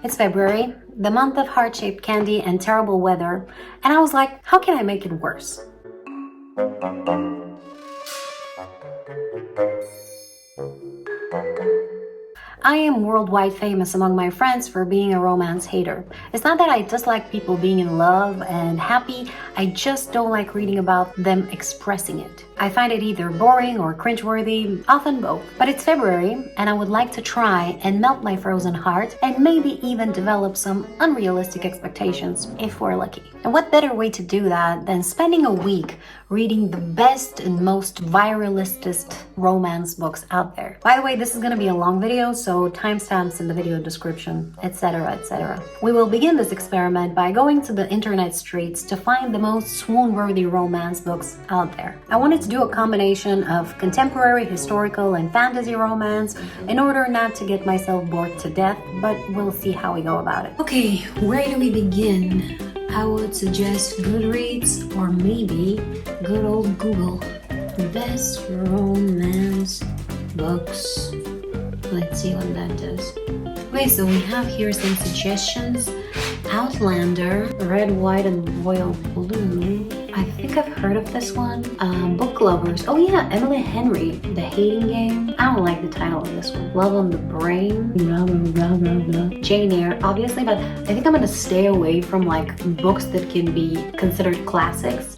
It's February, the month of heart-shaped candy and terrible weather, and I was like, how can I make it worse? I am worldwide famous among my friends for being a romance hater. It's not that I dislike people being in love and happy, I just don't like reading about them expressing it. I find it either boring or cringeworthy, often both. But it's February, and I would like to try and melt my frozen heart and maybe even develop some unrealistic expectations, if we're lucky. And what better way to do that than spending a week reading the best and most viralistest romance books out there. By the way, this is gonna be a long video, so timestamps in the video description, etc, etc. We will begin this experiment by going to the internet streets to find the most swoon-worthy romance books out there. I wanted to do a combination of contemporary, historical, and fantasy romance in order not to get myself bored to death, but we'll see how we go about it. Okay, where do we begin? I would suggest Goodreads or maybe good old Google. Best romance books. Let's see what that does. Okay, so we have here some suggestions. Outlander, Red, White, and Royal Blue. I think I've heard of this one. Book Lovers. Oh yeah, Emily Henry, The Hating Game. I don't like the title of this one. Love on the Brain. Blah, blah, blah, blah, blah. Jane Eyre, obviously, but I think I'm gonna stay away from like books that can be considered classics.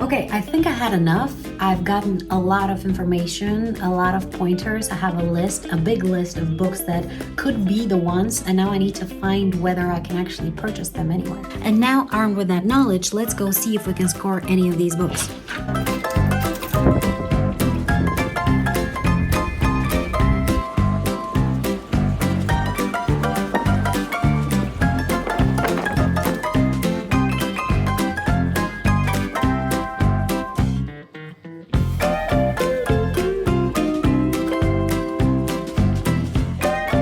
Okay, I think I had enough. I've gotten a lot of information, a lot of pointers. I have a list, a big list of books that could be the ones, and now I need to find whether I can actually purchase them anywhere. And now, armed with that knowledge, let's go see if we can score any of these books.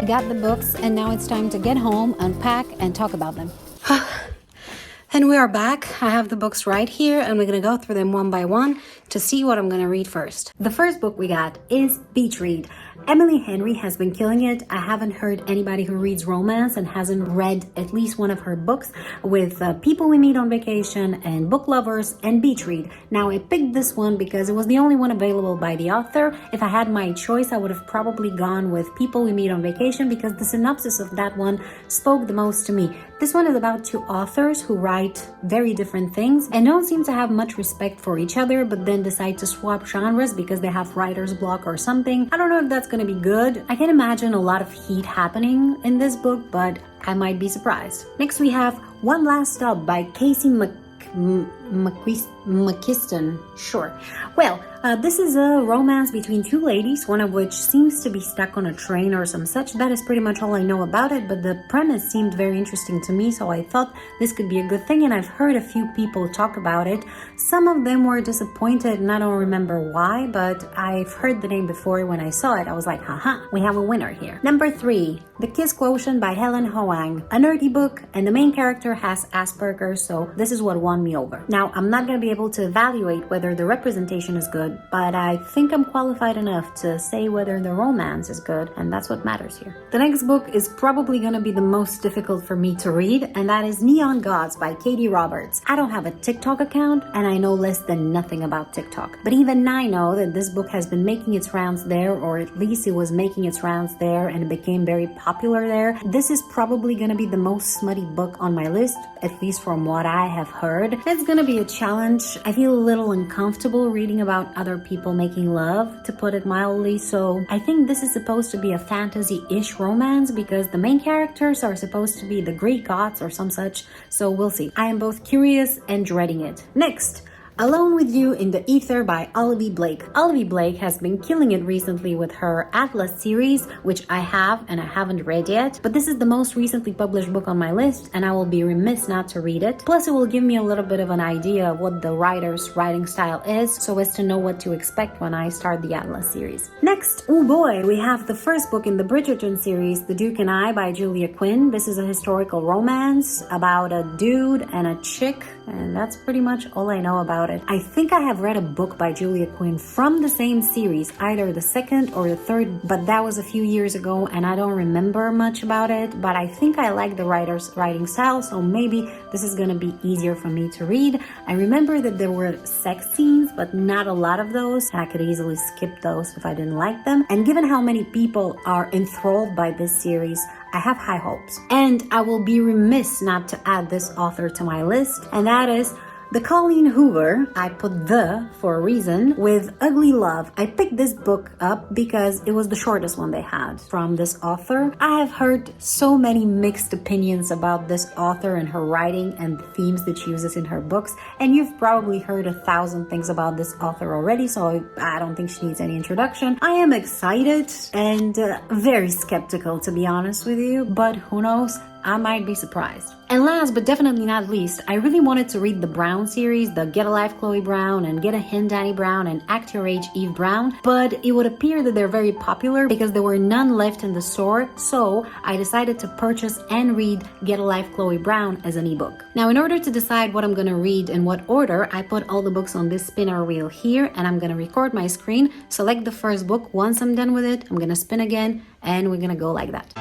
Got the books, and now it's time to get home, unpack, and talk about them. And we are back. I have the books right here, and we're gonna go through them one by one to see what I'm gonna read first. The first book we got is Beach Read. Emily Henry has been killing it. I haven't heard anybody who reads romance and hasn't read at least one of her books, with People We Meet on Vacation and Book Lovers and Beach Read. Now I picked this one because it was the only one available by the author. If I had my choice, I would have probably gone with People We Meet on Vacation because the synopsis of that one spoke the most to me. This one is about two authors who write very different things and don't seem to have much respect for each other, but then decide to swap genres because they have writer's block or something. I don't know if that's gonna be good. I can imagine a lot of heat happening in this book, but I might be surprised. Next we have One Last Stop by Katee McQuiston. Sure. Well, this is a romance between two ladies, one of which seems to be stuck on a train or some such. That is pretty much all I know about it, but the premise seemed very interesting to me, so I thought this could be a good thing, and I've heard a few people talk about it. Some of them were disappointed, and I don't remember why, but I've heard the name before. When I saw it, I was like, haha, we have a winner here. Number 3, The Kiss Quotient by Helen Hoang. A nerdy book, and the main character has Asperger's, so this is what won me over. Now, I'm not going to be able to evaluate whether the representation is good, but I think I'm qualified enough to say whether the romance is good, and that's what matters here. The next book is probably going to be the most difficult for me to read, and that is Neon Gods by Katee Roberts. I don't have a TikTok account, and I know less than nothing about TikTok, but even I know that this book has been making its rounds there, or at least it was making its rounds there, and it became very popular popular there. This is probably gonna be the most smutty book on my list, at least from what I have heard. It's gonna be a challenge. I feel a little uncomfortable reading about other people making love, to put it mildly, so I think this is supposed to be a fantasy-ish romance because the main characters are supposed to be the Greek gods or some such, so we'll see. I am both curious and dreading it. Next, Alone with You in the Ether by Olivia Blake. Olivia Blake has been killing it recently with her Atlas series, which I have and I haven't read yet, but this is the most recently published book on my list and I will be remiss not to read it. Plus it will give me a little bit of an idea of what the writer's writing style is, so as to know what to expect when I start the Atlas series. Next, oh boy, we have the first book in the Bridgerton series, The Duke and I by Julia Quinn. This is a historical romance about a dude and a chick, and that's pretty much all I know about it. I think I have read a book by Julia Quinn from the same series, either the second or the third, but that was a few years ago and I don't remember much about it, but I think I like the writer's writing style, so maybe this is gonna be easier for me to read. I remember that there were sex scenes, but not a lot of those, and I could easily skip those if I didn't like them. And given how many people are enthralled by this series, I have high hopes. And I will be remiss not to add this author to my list, and that is the Colleen Hoover, I put the for a reason, with Ugly Love. I picked this book up because it was the shortest one they had from this author. I have heard so many mixed opinions about this author and her writing and the themes that she uses in her books, and you've probably heard 1,000 things about this author already, so I don't think she needs any introduction. I am excited and very skeptical, to be honest with you, but who knows? I might be surprised. And last but definitely not least, I really wanted to read the Brown series, the Get a Life Chloe Brown and Get a Hint Danny Brown and Act Your Age Eve Brown, but it would appear that they're very popular because there were none left in the store, so I decided to purchase and read Get a Life Chloe Brown as an ebook. Now, in order to decide what I'm gonna read in what order, I put all the books on this spinner wheel here and I'm gonna record my screen, select the first book. Once I'm done with it, I'm gonna spin again and we're gonna go like that.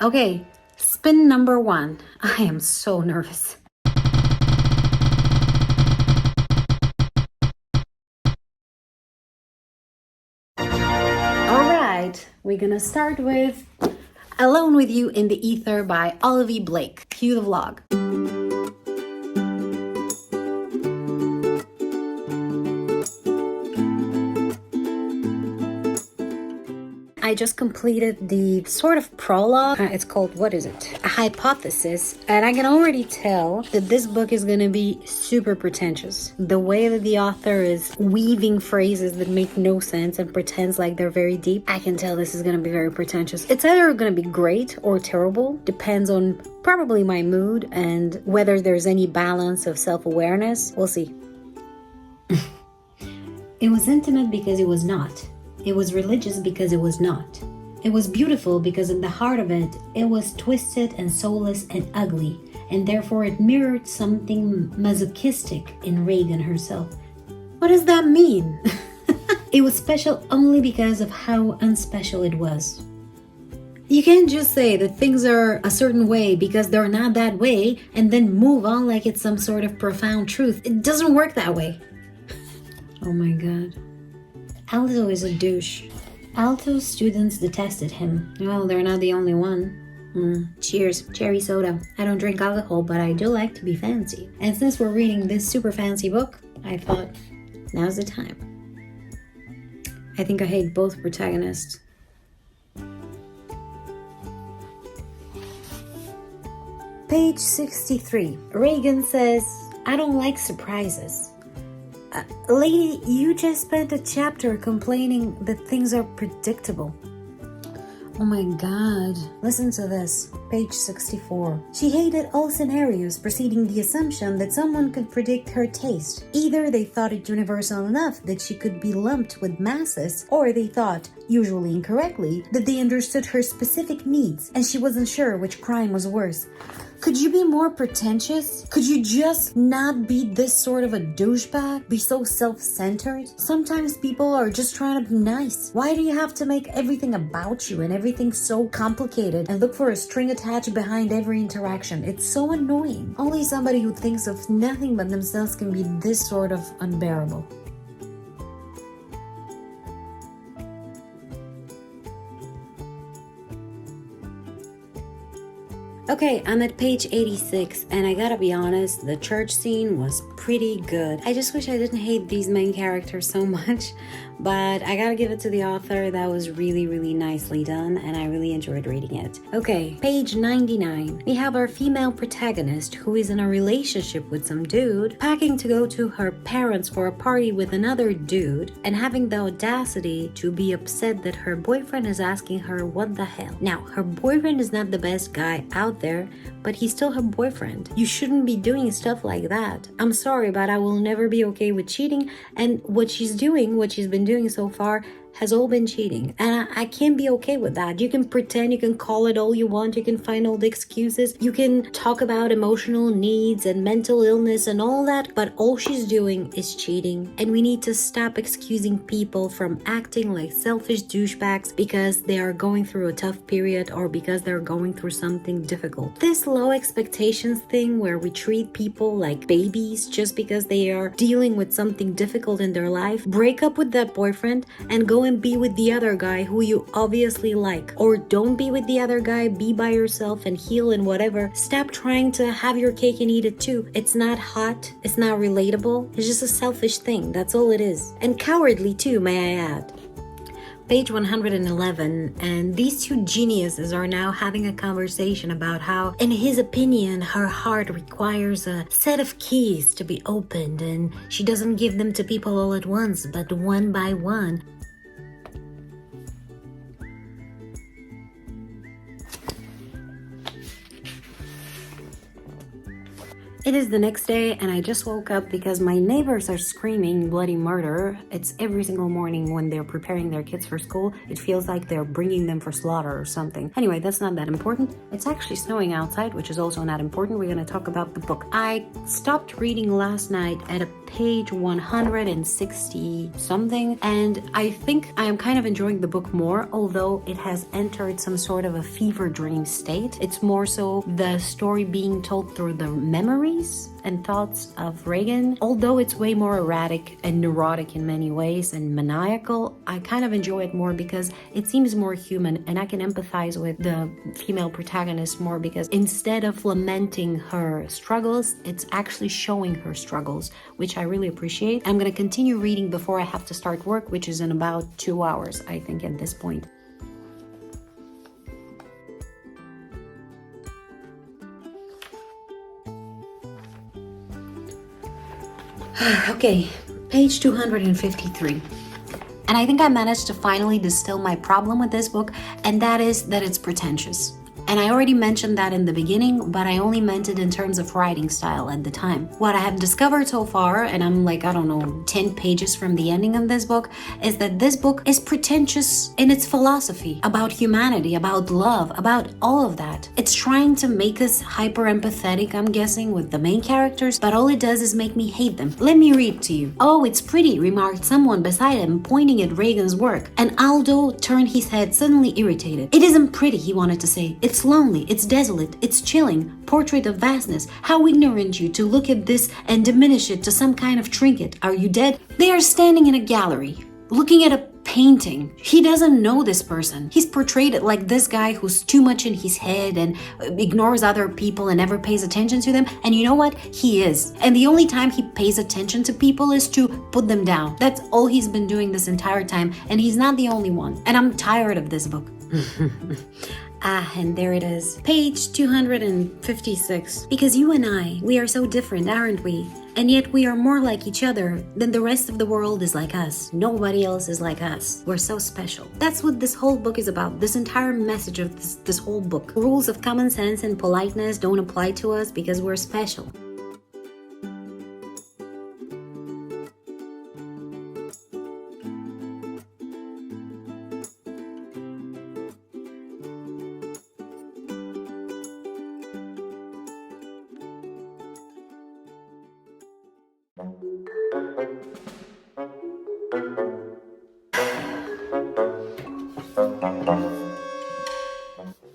Okay, spin number 1. I am so nervous. Alright, we're gonna start with Alone with You in the Ether by Olivia Blake. Cue the vlog. I just completed the sort of prologue. It's called, what is it? A Hypothesis. And I can already tell that this book is gonna be super pretentious. The way that the author is weaving phrases that make no sense and pretends like they're very deep, I can tell this is gonna be very pretentious. It's either gonna be great or terrible, depends on probably my mood and whether there's any balance of self-awareness. We'll see. It was intimate because it was not. It was religious because it was not. It was beautiful because at the heart of it, it was twisted and soulless and ugly, and therefore it mirrored something masochistic in Reagan herself. What does that mean? It was special only because of how unspecial it was. You can't just say that things are a certain way because they're not that way and then move on like it's some sort of profound truth. It doesn't work that way. Oh my god. Alto is a douche. Alto students detested him. Well, they're not the only one. Cheers. Cherry soda. I don't drink alcohol, but I do like to be fancy. And since we're reading this super fancy book, I thought, now's the time. I think I hate both protagonists. Page 63. Reagan says, I don't like surprises. Lady, you just spent a chapter complaining that things are predictable. Oh my god. Listen to this. Page 64. She hated all scenarios preceding the assumption that someone could predict her taste. Either they thought it universal enough that she could be lumped with masses, or they thought, usually incorrectly, that they understood her specific needs and she wasn't sure which crime was worse. Could you be more pretentious? Could you just not be this sort of a douchebag? Be so self-centered? Sometimes people are just trying to be nice. Why do you have to make everything about you and everything so complicated and look for a string attached behind every interaction? It's so annoying. Only somebody who thinks of nothing but themselves can be this sort of unbearable. Okay, I'm at page 86, and I gotta be honest, the church scene was pretty good. I just wish I didn't hate these main characters so much, but I gotta give it to the author. That was really, really nicely done, and I really enjoyed reading it. Okay, page 99. We have our female protagonist who is in a relationship with some dude, packing to go to her parents for a party with another dude, and having the audacity to be upset that her boyfriend is asking her what the hell. Now, her boyfriend is not the best guy out there, but he's still her boyfriend. You shouldn't be doing stuff like that. I'm sorry, but I will never be okay with cheating, and what she's been doing so far has all been cheating, and I can't be okay with that. You can pretend, you can call it all you want, you can find all the excuses, you can talk about emotional needs and mental illness and all that, but all she's doing is cheating, and we need to stop excusing people from acting like selfish douchebags because they are going through a tough period or because they're going through something difficult. This low expectations thing where we treat people like babies just because they are dealing with something difficult in their life, break up with that boyfriend and go and be with the other guy who you obviously like. Or don't be with the other guy, be by yourself and heal and whatever. Stop trying to have your cake and eat it too. It's not hot, it's not relatable, it's just a selfish thing, that's all it is. And cowardly too, may I add. Page 111, and these two geniuses are now having a conversation about how, in his opinion, her heart requires a set of keys to be opened, and she doesn't give them to people all at once, but one by one. It is the next day and I just woke up because my neighbors are screaming bloody murder. It's every single morning when they're preparing their kids for school. It feels like they're bringing them for slaughter or something. Anyway, that's not that important. It's actually snowing outside, which is also not important. We're going to talk about the book. I stopped reading last night at a page 160 something, and I think I am kind of enjoying the book more, although it has entered some sort of a fever dream state. It's more so the story being told through the memories and thoughts of Reagan. Although it's way more erratic and neurotic in many ways and maniacal, I kind of enjoy it more because it seems more human, and I can empathize with the female protagonist more because instead of lamenting her struggles, it's actually showing her struggles, which I really appreciate. I'm going to continue reading before I have to start work, which is in about 2 hours, I think, at this point. Okay, page 253. And I think I managed to finally distill my problem with this book, and that is that it's pretentious. And I already mentioned that in the beginning, but I only meant it in terms of writing style at the time. What I have discovered so far, and I'm like, 10 pages from the ending of this book, is that this book is pretentious in its philosophy about humanity, about love, about all of that. It's trying to make us hyper empathetic, I'm guessing, with the main characters, but all it does is make me hate them. Let me read to you. "Oh, it's pretty," remarked someone beside him, pointing at Reagan's work. And Aldo turned his head, suddenly irritated. "It isn't pretty," he wanted to say. "It's lonely, it's desolate, it's chilling. Portrait of vastness. How ignorant you to look at this and diminish it to some kind of trinket. Are you dead?" They are standing in a gallery, looking at a painting. He doesn't know this person. He's portrayed like this guy who's too much in his head and ignores other people and never pays attention to them. And you know what? He is. And the only time he pays attention to people is to put them down. That's all he's been doing this entire time. And he's not the only one. And I'm tired of this book. And there it is. Page 256. Because you and I, we are so different, aren't we? And yet we are more like each other than the rest of the world is like us. Nobody else is like us. We're so special. That's what this whole book is about. This entire message of this whole book. Rules of common sense and politeness don't apply to us because we're special.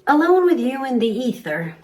Alone with You in the Ether.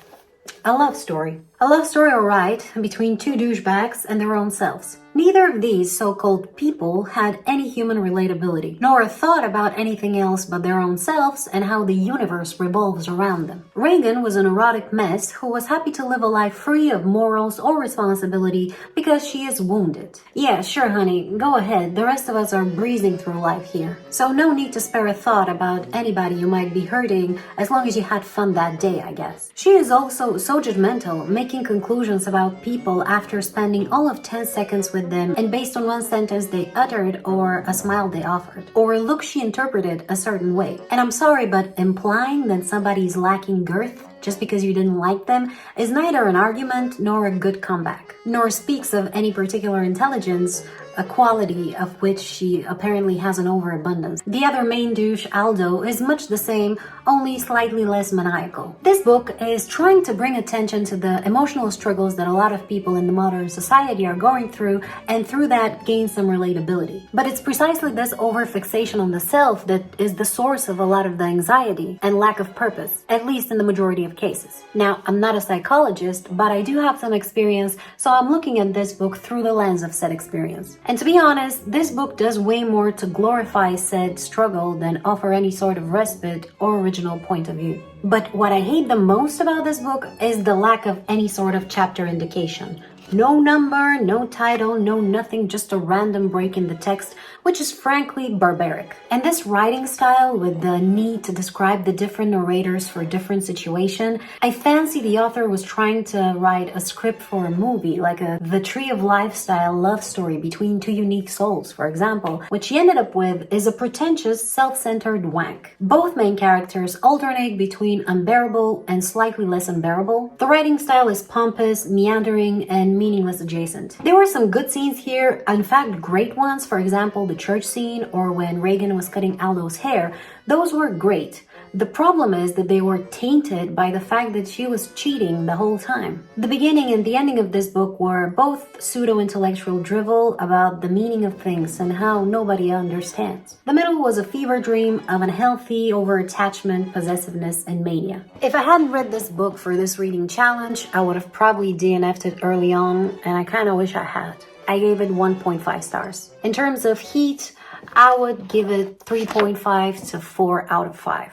A love story. A love story, alright, between two douchebags and their own selves. Neither of these so-called people had any human relatability, nor a thought about anything else but their own selves and how the universe revolves around them. Reagan was an erotic mess who was happy to live a life free of morals or responsibility because she is wounded. Yeah, sure honey, go ahead, the rest of us are breezing through life here. So no need to spare a thought about anybody you might be hurting as long as you had fun that day, I guess. She is also so judgmental, making conclusions about people after spending all of 10 seconds with them and based on one sentence they uttered or a smile they offered or a look she interpreted a certain way. And I'm sorry, but implying that somebody is lacking girth just because you didn't like them is neither an argument nor a good comeback, nor speaks of any particular intelligence, a quality of which she apparently has an overabundance. The other main douche, Aldo, is much the same, only slightly less maniacal. This book is trying to bring attention to the emotional struggles that a lot of people in the modern society are going through, and through that gain some relatability. But it's precisely this overfixation on the self that is the source of a lot of the anxiety and lack of purpose, at least in the majority of cases. Now, I'm not a psychologist, but I do have some experience, so I'm looking at this book through the lens of said experience. And to be honest, this book does way more to glorify said struggle than offer any sort of respite or original point of view. But what I hate the most about this book is the lack of any sort of chapter indication. No number, no title, no nothing, just a random break in the text, which is frankly barbaric. And this writing style with the need to describe the different narrators for different situation, I fancy the author was trying to write a script for a movie, like The Tree of Life style love story between two unique souls, for example. What she ended up with is a pretentious, self-centered wank. Both main characters alternate between unbearable and slightly less unbearable. The writing style is pompous, meandering, and meaningless adjacent. There were some good scenes here, in fact great ones, for example the church scene or when Reagan was cutting Aldo's hair. Those were great. The problem is that they were tainted by the fact that she was cheating the whole time. The beginning and the ending of this book were both pseudo-intellectual drivel about the meaning of things and how nobody understands. The middle was a fever dream of unhealthy over-attachment, possessiveness, and mania. If I hadn't read this book for this reading challenge, I would have probably DNF'd it early on, and I kind of wish I had. I gave it 1.5 stars. In terms of heat, I would give it 3.5 to 4 out of 5.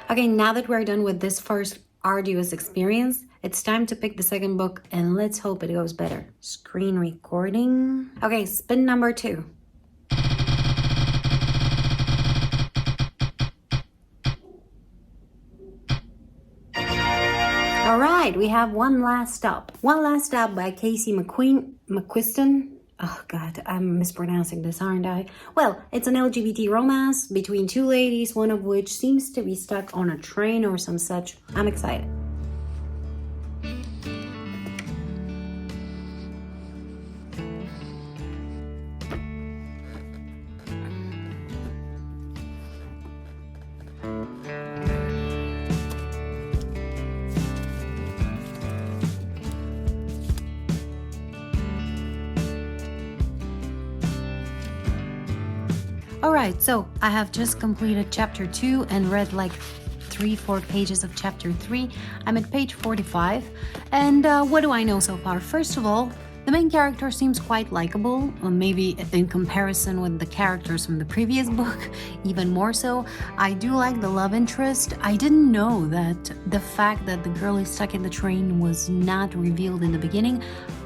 Okay, now that we're done with this first arduous experience, it's time to pick the second book and let's hope it goes better. Screen recording. Okay, spin number 2. Alright, we have One Last Stop. One Last Stop by McQuiston. Oh god, I'm mispronouncing this, aren't I? Well, it's an LGBT romance between two ladies, one of which seems to be stuck on a train or some such. I'm excited. Alright, so I have just completed chapter 2 and read like 3-4 pages of chapter 3. I'm at page 45, and what do I know so far? First of all, the main character seems quite likable, or maybe in comparison with the characters from the previous book, even more so. I do like the love interest. I didn't know that the fact that the girl is stuck in the train was not revealed in the beginning.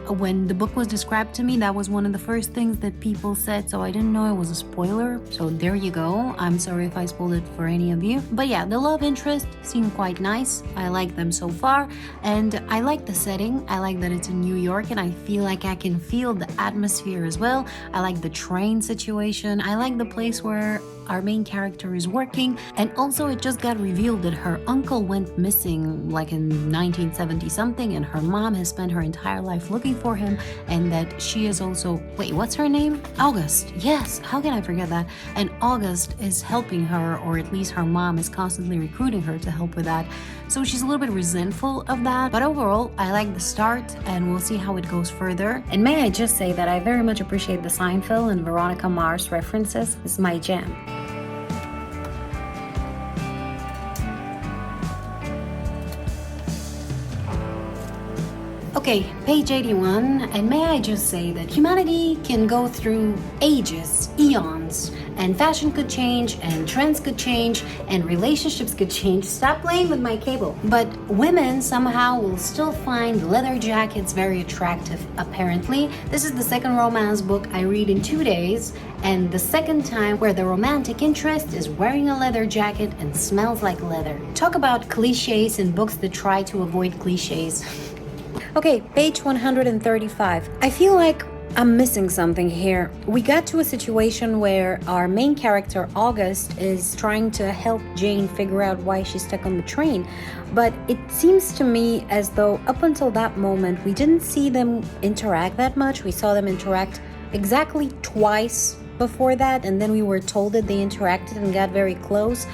When the book was described to me, that was one of the first things that people said, so I didn't know it was a spoiler. So there you go. I'm sorry if I spoiled it for any of you. But yeah, the love interest seemed quite nice. I like them so far, and I like the setting. I like that it's in New York, and I feel like I can feel the atmosphere as well. I like the train situation. I like the place where our main character is working, and also it just got revealed that her uncle went missing like in 1970 something, and her mom has spent her entire life looking for him, and that she is also, wait, what's her name? August. Yes, how can I forget that? And August is helping her, or at least her mom is constantly recruiting her to help with that. So she's a little bit resentful of that, but overall I like the start, and we'll see how it goes further. And may I just say that I very much appreciate the Seinfeld and Veronica Mars references. It's my jam. Okay, page 81, and may I just say that humanity can go through ages, eons, and fashion could change, and trends could change, and relationships could change. Stop playing with my cable. But women somehow will still find leather jackets very attractive, apparently. This is the second romance book I read in 2 days, and the second time where the romantic interest is wearing a leather jacket and smells like leather. Talk about cliches in books that try to avoid cliches. Okay, page 135. I feel like I'm missing something here. We got to a situation where our main character, August, is trying to help Jane figure out why she's stuck on the train. But it seems to me as though up until that moment, we didn't see them interact that much. We saw them interact exactly twice before that, and then we were told that they interacted and got very close.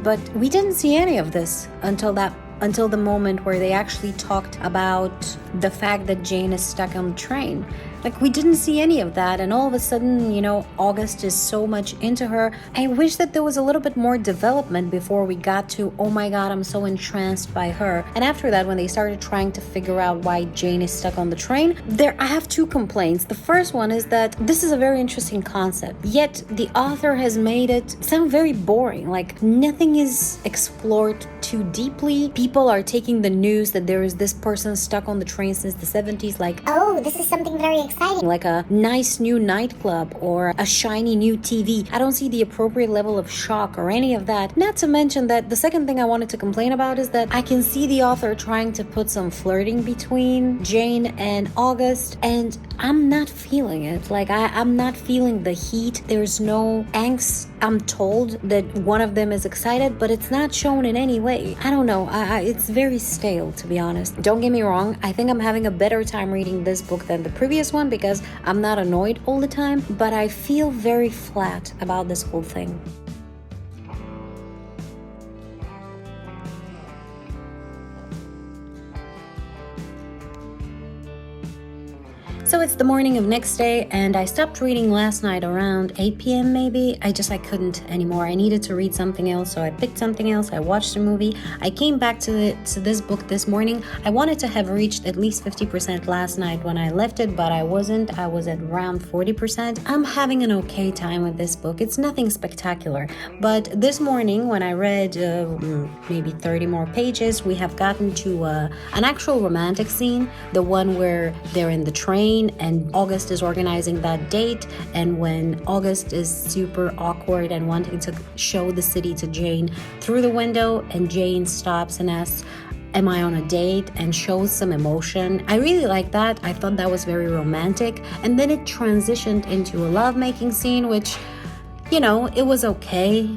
But we didn't see any of this until the moment where they actually talked about the fact that Jane is stuck on the train. Like, we didn't see any of that, and all of a sudden, August is so much into her. I wish that there was a little bit more development before we got to, oh my god, I'm so entranced by her. And after that, when they started trying to figure out why Jane is stuck on the train, I have two complaints. The first one is that this is a very interesting concept, yet the author has made it sound very boring. Like, nothing is explored too deeply. People are taking the news that there is this person stuck on the train since the 70s like, oh, this is something very exciting. Like a nice new nightclub or a shiny new TV. I don't see the appropriate level of shock or any of that. Not to mention that the second thing I wanted to complain about is that I can see the author trying to put some flirting between Jane and August, and I'm not feeling it. Like, I'm not feeling the heat. There's no angst. I'm told that one of them is excited, but it's not shown in any way. I don't know. It's very stale, to be honest. Don't get me wrong. I think I'm having a better time reading this book than the previous one because I'm not annoyed all the time, but I feel very flat about this whole thing. So it's the morning of next day, and I stopped reading last night around 8 p.m. maybe. I couldn't anymore. I needed to read something else, so I picked something else. I watched a movie. I came back to this book this morning. I wanted to have reached at least 50% last night when I left it, but I wasn't. I was at around 40%. I'm having an okay time with this book. It's nothing spectacular. But this morning, when I read maybe 30 more pages, we have gotten to an actual romantic scene, the one where they're in the train and August is organizing that date, and when August is super awkward and wanting to show the city to Jane through the window, and Jane stops and asks, am I on a date, and shows some emotion. I really like that. I thought that was very romantic. And then it transitioned into a lovemaking scene, which, it was okay.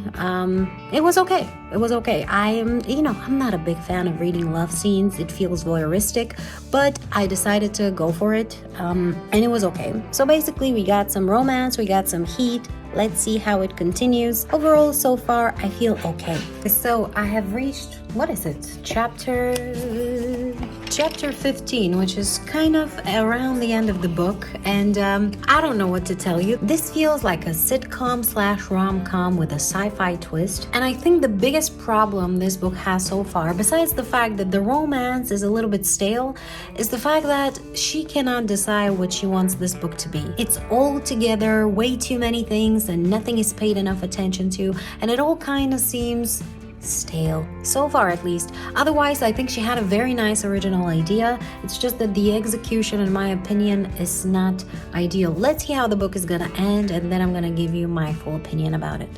It was okay. I'm not a big fan of reading love scenes. It feels voyeuristic, but I decided to go for it, and it was okay. So basically, we got some romance, we got some heat. Let's see how it continues. Overall, so far, I feel okay. So I have reached, what is it? Chapter 15, which is kind of around the end of the book. And I don't know what to tell you. This feels like a sitcom/rom-com with a sci-fi twist. And I think the biggest problem this book has so far, besides the fact that the romance is a little bit stale, is the fact that she cannot decide what she wants this book to be. It's all together, way too many things, and nothing is paid enough attention to, and it all kind of seems stale, so far at least. Otherwise, I think she had a very nice original idea. It's just that the execution, in my opinion, is not ideal. Let's see how the book is gonna end, and then I'm gonna give you my full opinion about it.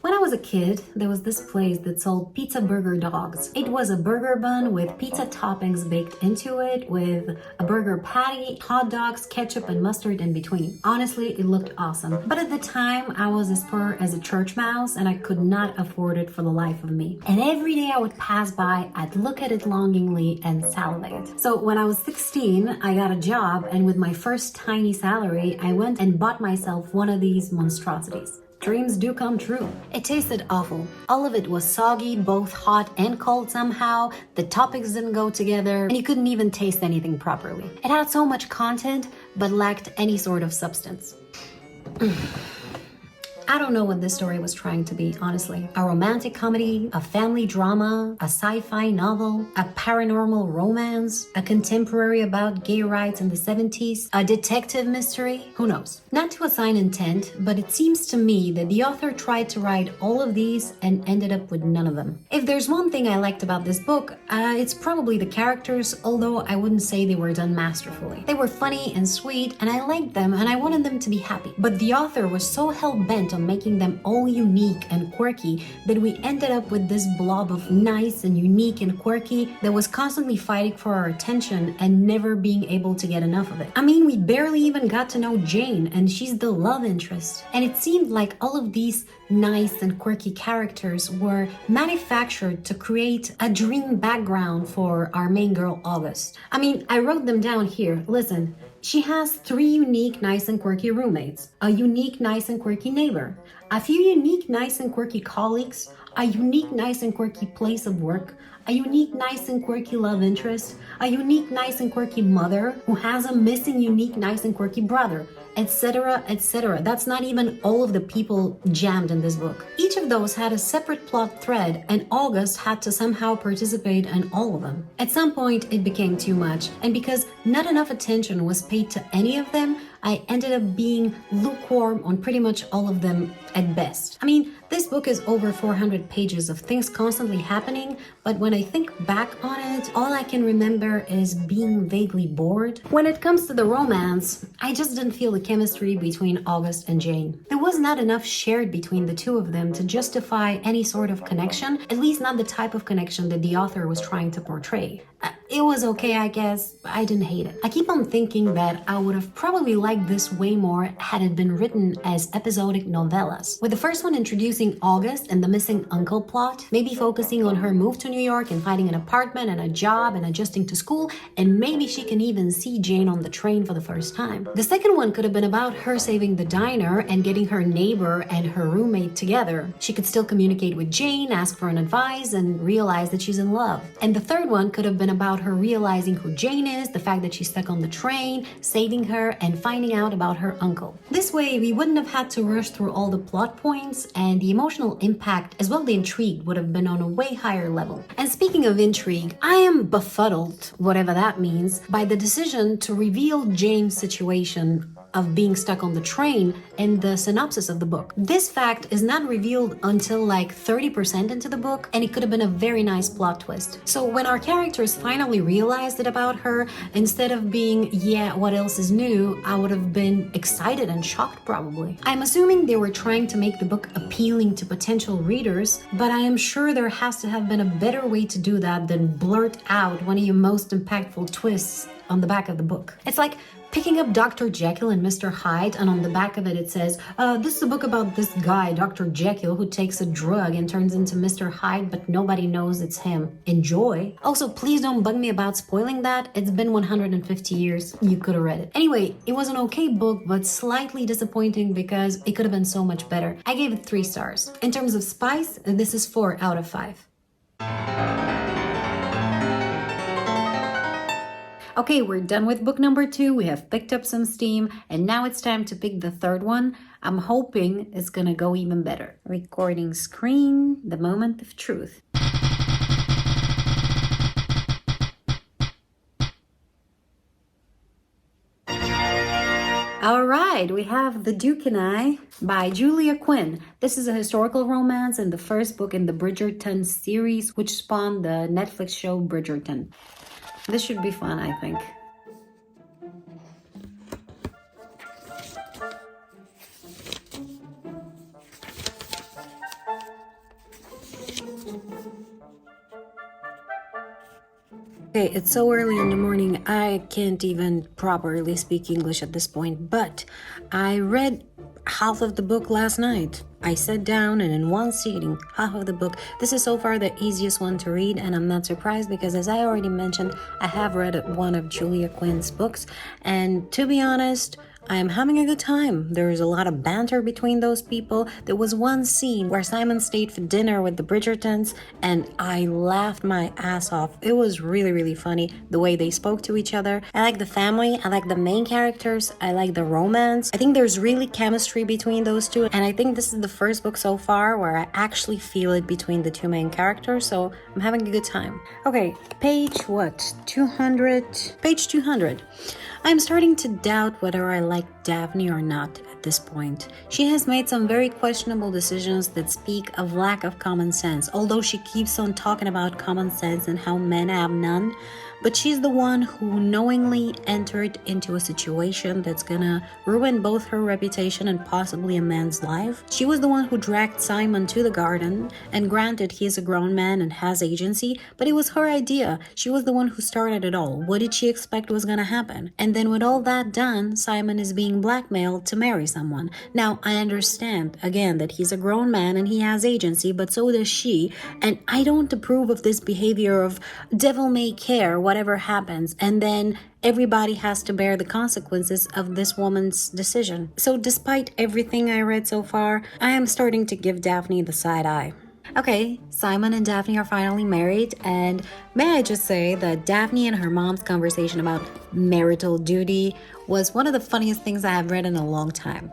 When I was a kid, there was this place that sold pizza burger dogs. It was a burger bun with pizza toppings baked into it, with a burger patty, hot dogs, ketchup, and mustard in between. Honestly, it looked awesome. But at the time, I was as poor as a church mouse, and I could not afford it for the life of me. And every day I would pass by, I'd look at it longingly and salivate. So when I was 16, I got a job, and with my first tiny salary, I went and bought myself one of these monstrosities. Dreams do come true. It tasted awful. All of it was soggy, both hot and cold somehow. The topics didn't go together, and you couldn't even taste anything properly. It had so much content, but lacked any sort of substance. I don't know what this story was trying to be, honestly. A romantic comedy, a family drama, a sci-fi novel, a paranormal romance, a contemporary about gay rights in the 70s, a detective mystery? Who knows? Not to assign intent, but it seems to me that the author tried to write all of these and ended up with none of them. If there's one thing I liked about this book, it's probably the characters, although I wouldn't say they were done masterfully. They were funny and sweet, and I liked them, and I wanted them to be happy. But the author was so hell-bent on making them all unique and quirky that we ended up with this blob of nice and unique and quirky that was constantly fighting for our attention and never being able to get enough of it. I mean, we barely even got to know Jane, and she's the love interest. And it seemed like all of these nice and quirky characters were manufactured to create a dream background for our main girl, August. I mean, I wrote them down here. Listen. She has 3 unique, nice and quirky roommates, a unique, nice and quirky neighbor, a few unique, nice and quirky colleagues, a unique, nice and quirky place of work, a unique, nice and quirky love interest, a unique, nice and quirky mother who has a missing, unique, nice and quirky brother, etc., etc. That's not even all of the people jammed in this book. Each of those had a separate plot thread, and August had to somehow participate in all of them. At some point, it became too much, and because not enough attention was paid to any of them, I ended up being lukewarm on pretty much all of them at best. I mean, this book is over 400 pages of things constantly happening, but when I think back on it, all I can remember is being vaguely bored. When it comes to the romance, I just didn't feel the chemistry between August and Jane. There was not enough shared between the two of them to justify any sort of connection, at least not the type of connection that the author was trying to portray. It was okay, I guess. I didn't hate it. I keep on thinking that I would have probably liked this way more had it been written as episodic novellas, with the first one introducing August and the missing uncle plot, maybe focusing on her move to New York and finding an apartment and a job and adjusting to school, and maybe she can even see Jane on the train for the first time. The second one could have been about her saving the diner and getting her neighbor and her roommate together. She could still communicate with Jane, ask for an advice, and realize that she's in love. And the third one could have been about her realizing who Jane is, the fact that she's stuck on the train, saving her, and finding out about her uncle. This way, we wouldn't have had to rush through all the plot points, and the emotional impact, as well the intrigue, would have been on a way higher level. And speaking of intrigue, I am befuddled, whatever that means, by the decision to reveal Jane's situation of being stuck on the train in the synopsis of the book. This fact is not revealed until like 30% into the book, and it could have been a very nice plot twist. So when our characters finally realized it about her, instead of being, yeah, what else is new, I would have been excited and shocked probably. I'm assuming they were trying to make the book appealing to potential readers, but I am sure there has to have been a better way to do that than blurt out one of your most impactful twists on the back of the book. It's like picking up Dr. Jekyll and Mr. Hyde, and on the back of it, it says, this is a book about this guy, Dr. Jekyll, who takes a drug and turns into Mr. Hyde, but nobody knows it's him. Enjoy. Also, please don't bug me about spoiling that. It's been 150 years. You could have read it. Anyway, it was an okay book, but slightly disappointing because it could have been so much better. I gave it 3 stars. In terms of spice, this is 4 out of 5. Okay, we're done with book number 2. We have picked up some steam, and now it's time to pick the third one. I'm hoping it's gonna go even better. Recording screen, the moment of truth. All right, we have The Duke and I by Julia Quinn. This is a historical romance and the first book in the Bridgerton series, which spawned the Netflix show Bridgerton. This should be fun, I think. Okay, it's so early in the morning, I can't even properly speak English at this point, but I read half of the book last night. I sat down and in one sitting, half of the book. This is so far the easiest one to read, and I'm not surprised because, as I already mentioned, I have read one of Julia Quinn's books, and to be honest, I am having a good time. There is a lot of banter between those people. There was one scene where Simon stayed for dinner with the Bridgertons, and I laughed my ass off. It was really, really funny the way they spoke to each other. I like the family. I like the main characters. I like the romance. I think there's really chemistry between those two, and I think this is the first book so far where I actually feel it between the two main characters, so I'm having a good time. Okay, page 200? Page 200. I'm starting to doubt whether I like Daphne or not at this point. She has made some very questionable decisions that speak of lack of common sense, although she keeps on talking about common sense and how men have none. But she's the one who knowingly entered into a situation that's gonna ruin both her reputation and possibly a man's life. She was the one who dragged Simon to the garden, and granted, he is a grown man and has agency, but it was her idea. She was the one who started it all. What did she expect was gonna happen? And then with all that done, Simon is being blackmailed to marry someone. Now, I understand, again, that he's a grown man and he has agency, but so does she, and I don't approve of this behavior of devil may care, whatever happens, and then everybody has to bear the consequences of this woman's decision. So despite everything I read so far, I am starting to give Daphne the side eye. Okay, Simon and Daphne are finally married, and may I just say that Daphne and her mom's conversation about marital duty was one of the funniest things I have read in a long time.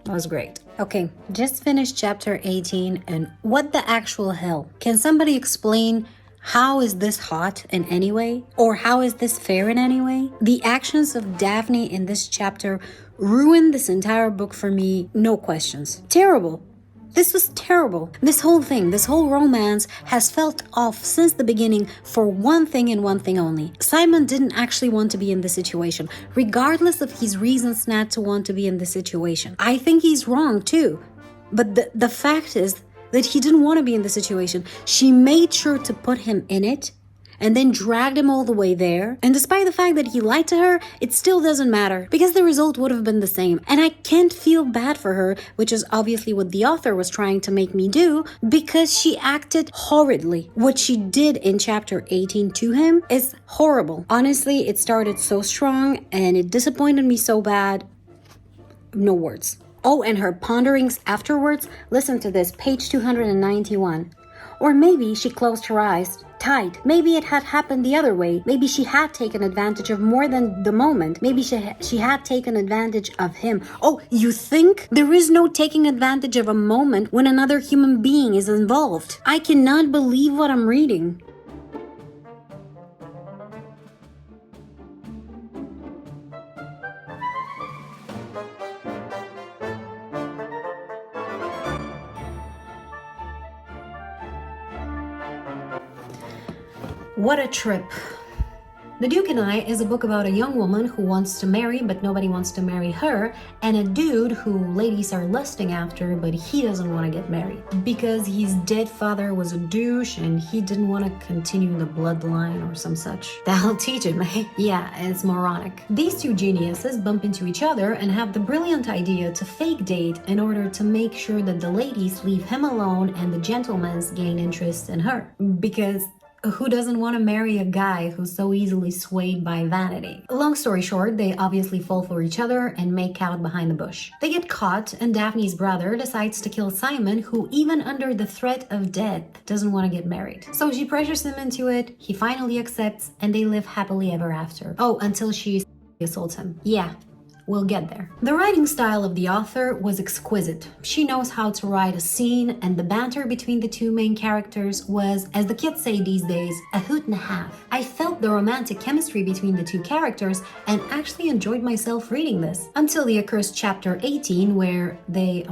That was great. Okay, just finished chapter 18, and what the actual hell? Can somebody explain how is this hot in any way? Or how is this fair in any way? The actions of Daphne in this chapter ruined this entire book for me, no questions. Terrible. This was terrible. This whole thing, this whole romance has felt off since the beginning for one thing and one thing only. Simon didn't actually want to be in this situation, regardless of his reasons not to want to be in this situation. I think he's wrong too. But the fact is that he didn't want to be in the situation. She made sure to put him in it and then dragged him all the way there. And despite the fact that he lied to her, it still doesn't matter because the result would have been the same. And I can't feel bad for her, which is obviously what the author was trying to make me do, because she acted horridly. What she did in chapter 18 to him is horrible. Honestly, it started so strong and it disappointed me so bad. No words. Oh, and her ponderings afterwards, listen to this, page 291. Or maybe she closed her eyes tight. Maybe it had happened the other way. Maybe she had taken advantage of more than the moment. Maybe she had taken advantage of him. Oh, you think? There is no taking advantage of a moment when another human being is involved. I cannot believe what I'm reading. What a trip. The Duke and I is a book about a young woman who wants to marry but nobody wants to marry her, and a dude who ladies are lusting after but he doesn't want to get married because his dead father was a douche and he didn't want to continue the bloodline or some such. That'll teach him, eh? Yeah, it's moronic. These two geniuses bump into each other and have the brilliant idea to fake date in order to make sure that the ladies leave him alone and the gentlemen gain interest in her. Because who doesn't want to marry a guy who's so easily swayed by vanity? Long story short, they obviously fall for each other and make out behind the bush. They get caught, and Daphne's brother decides to kill Simon, who even under the threat of death doesn't want to get married. So she pressures him into it, he finally accepts, and they live happily ever after. Oh, until she assaults him. Yeah. We'll get there. The writing style of the author was exquisite. She knows how to write a scene, and the banter between the two main characters was, as the kids say these days, a hoot and a half. I felt the romantic chemistry between the two characters and actually enjoyed myself reading this. Until the accursed chapter 18 where they,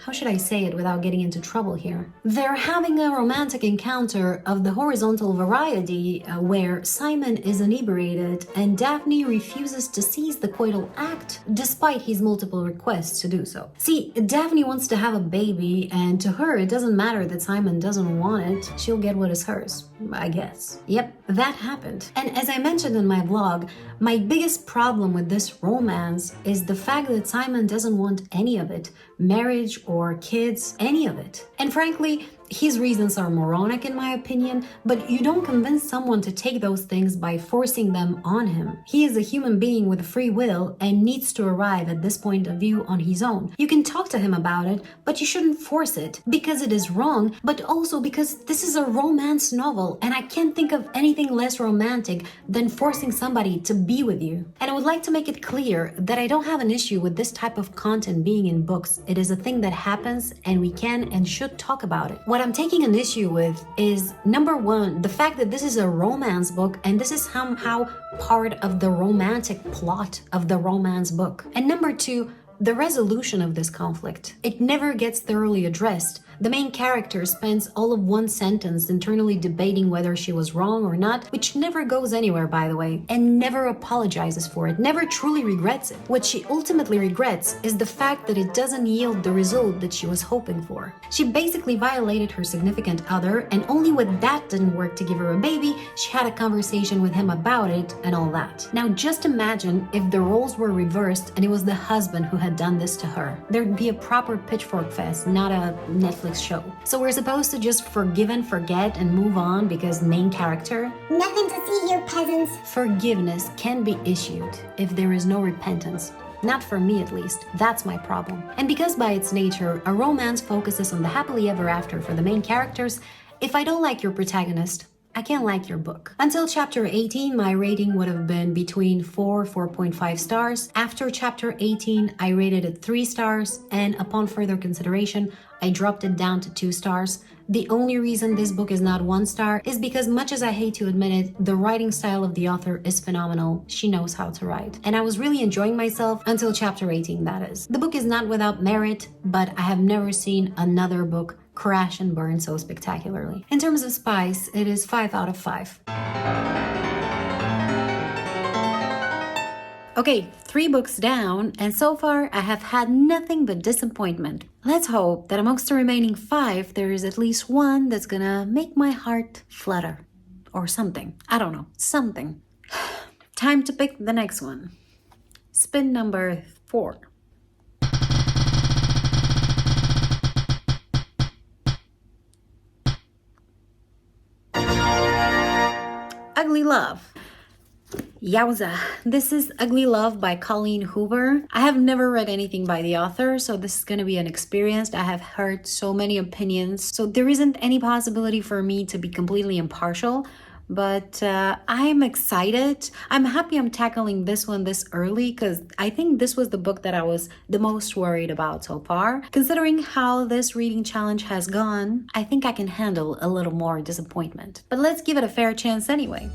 how should I say it without getting into trouble here? They're having a romantic encounter of the horizontal variety where Simon is inebriated and Daphne refuses to seize the coital act despite his multiple requests to do so. See, Daphne wants to have a baby, and to her it doesn't matter that Simon doesn't want it. She'll get what is hers, I guess. Yep, that happened. And as I mentioned in my blog, my biggest problem with this romance is the fact that Simon doesn't want any of it. Marriage or kids, any of it. And frankly, His reasons are moronic in my opinion, but you don't convince someone to take those things by forcing them on him. He is a human being with free will and needs to arrive at this point of view on his own. You can talk to him about it, but you shouldn't force it, because it is wrong, but also because this is a romance novel, and I can't think of anything less romantic than forcing somebody to be with you. And I would like to make it clear that I don't have an issue with this type of content being in books. It is a thing that happens, and we can and should talk about it. What I'm taking an issue with is, number one, the fact that this is a romance book and this is somehow part of the romantic plot of the romance book. And number two, the resolution of this conflict. It never gets thoroughly addressed. The main character spends all of one sentence internally debating whether she was wrong or not, which never goes anywhere, by the way, and never apologizes for it, never truly regrets it. What she ultimately regrets is the fact that it doesn't yield the result that she was hoping for. She basically violated her significant other, and only when that didn't work to give her a baby, she had a conversation with him about it and all that. Now just imagine if the roles were reversed and it was the husband who had done this to her. There'd be a proper pitchfork fest, not a Netflix show. So we're supposed to just forgive and forget and move on because main character? Nothing to see here, peasants. Forgiveness can be issued if there is no repentance. Not for me, at least. That's my problem. And because by its nature, a romance focuses on the happily ever after for the main characters, if I don't like your protagonist, I can't like your book. Until chapter 18, my rating would have been between 4.5 stars. After chapter 18, I rated it 3 stars, and upon further consideration, I dropped it down to 2 stars. The only reason this book is not 1 star is because, much as I hate to admit it, the writing style of the author is phenomenal. She knows how to write. And I was really enjoying myself until chapter 18, that is. The book is not without merit, but I have never seen another book crash and burn so spectacularly. In terms of spice, it is 5 out of 5. Okay, 3 books down, and so far I have had nothing but disappointment. Let's hope that amongst the remaining 5, there is at least one that's gonna make my heart flutter. Or something. I don't know. Something. Time to pick the next one. Spin number 4. Ugly Love. Yowza. This is Ugly Love by Colleen Hoover. I have never read anything by the author, so this is going to be an experience. I have heard so many opinions, so there isn't any possibility for me to be completely impartial. But I'm excited. I'm happy I'm tackling this one this early because I think this was the book that I was the most worried about so far. Considering how this reading challenge has gone, I think I can handle a little more disappointment. But let's give it a fair chance anyway.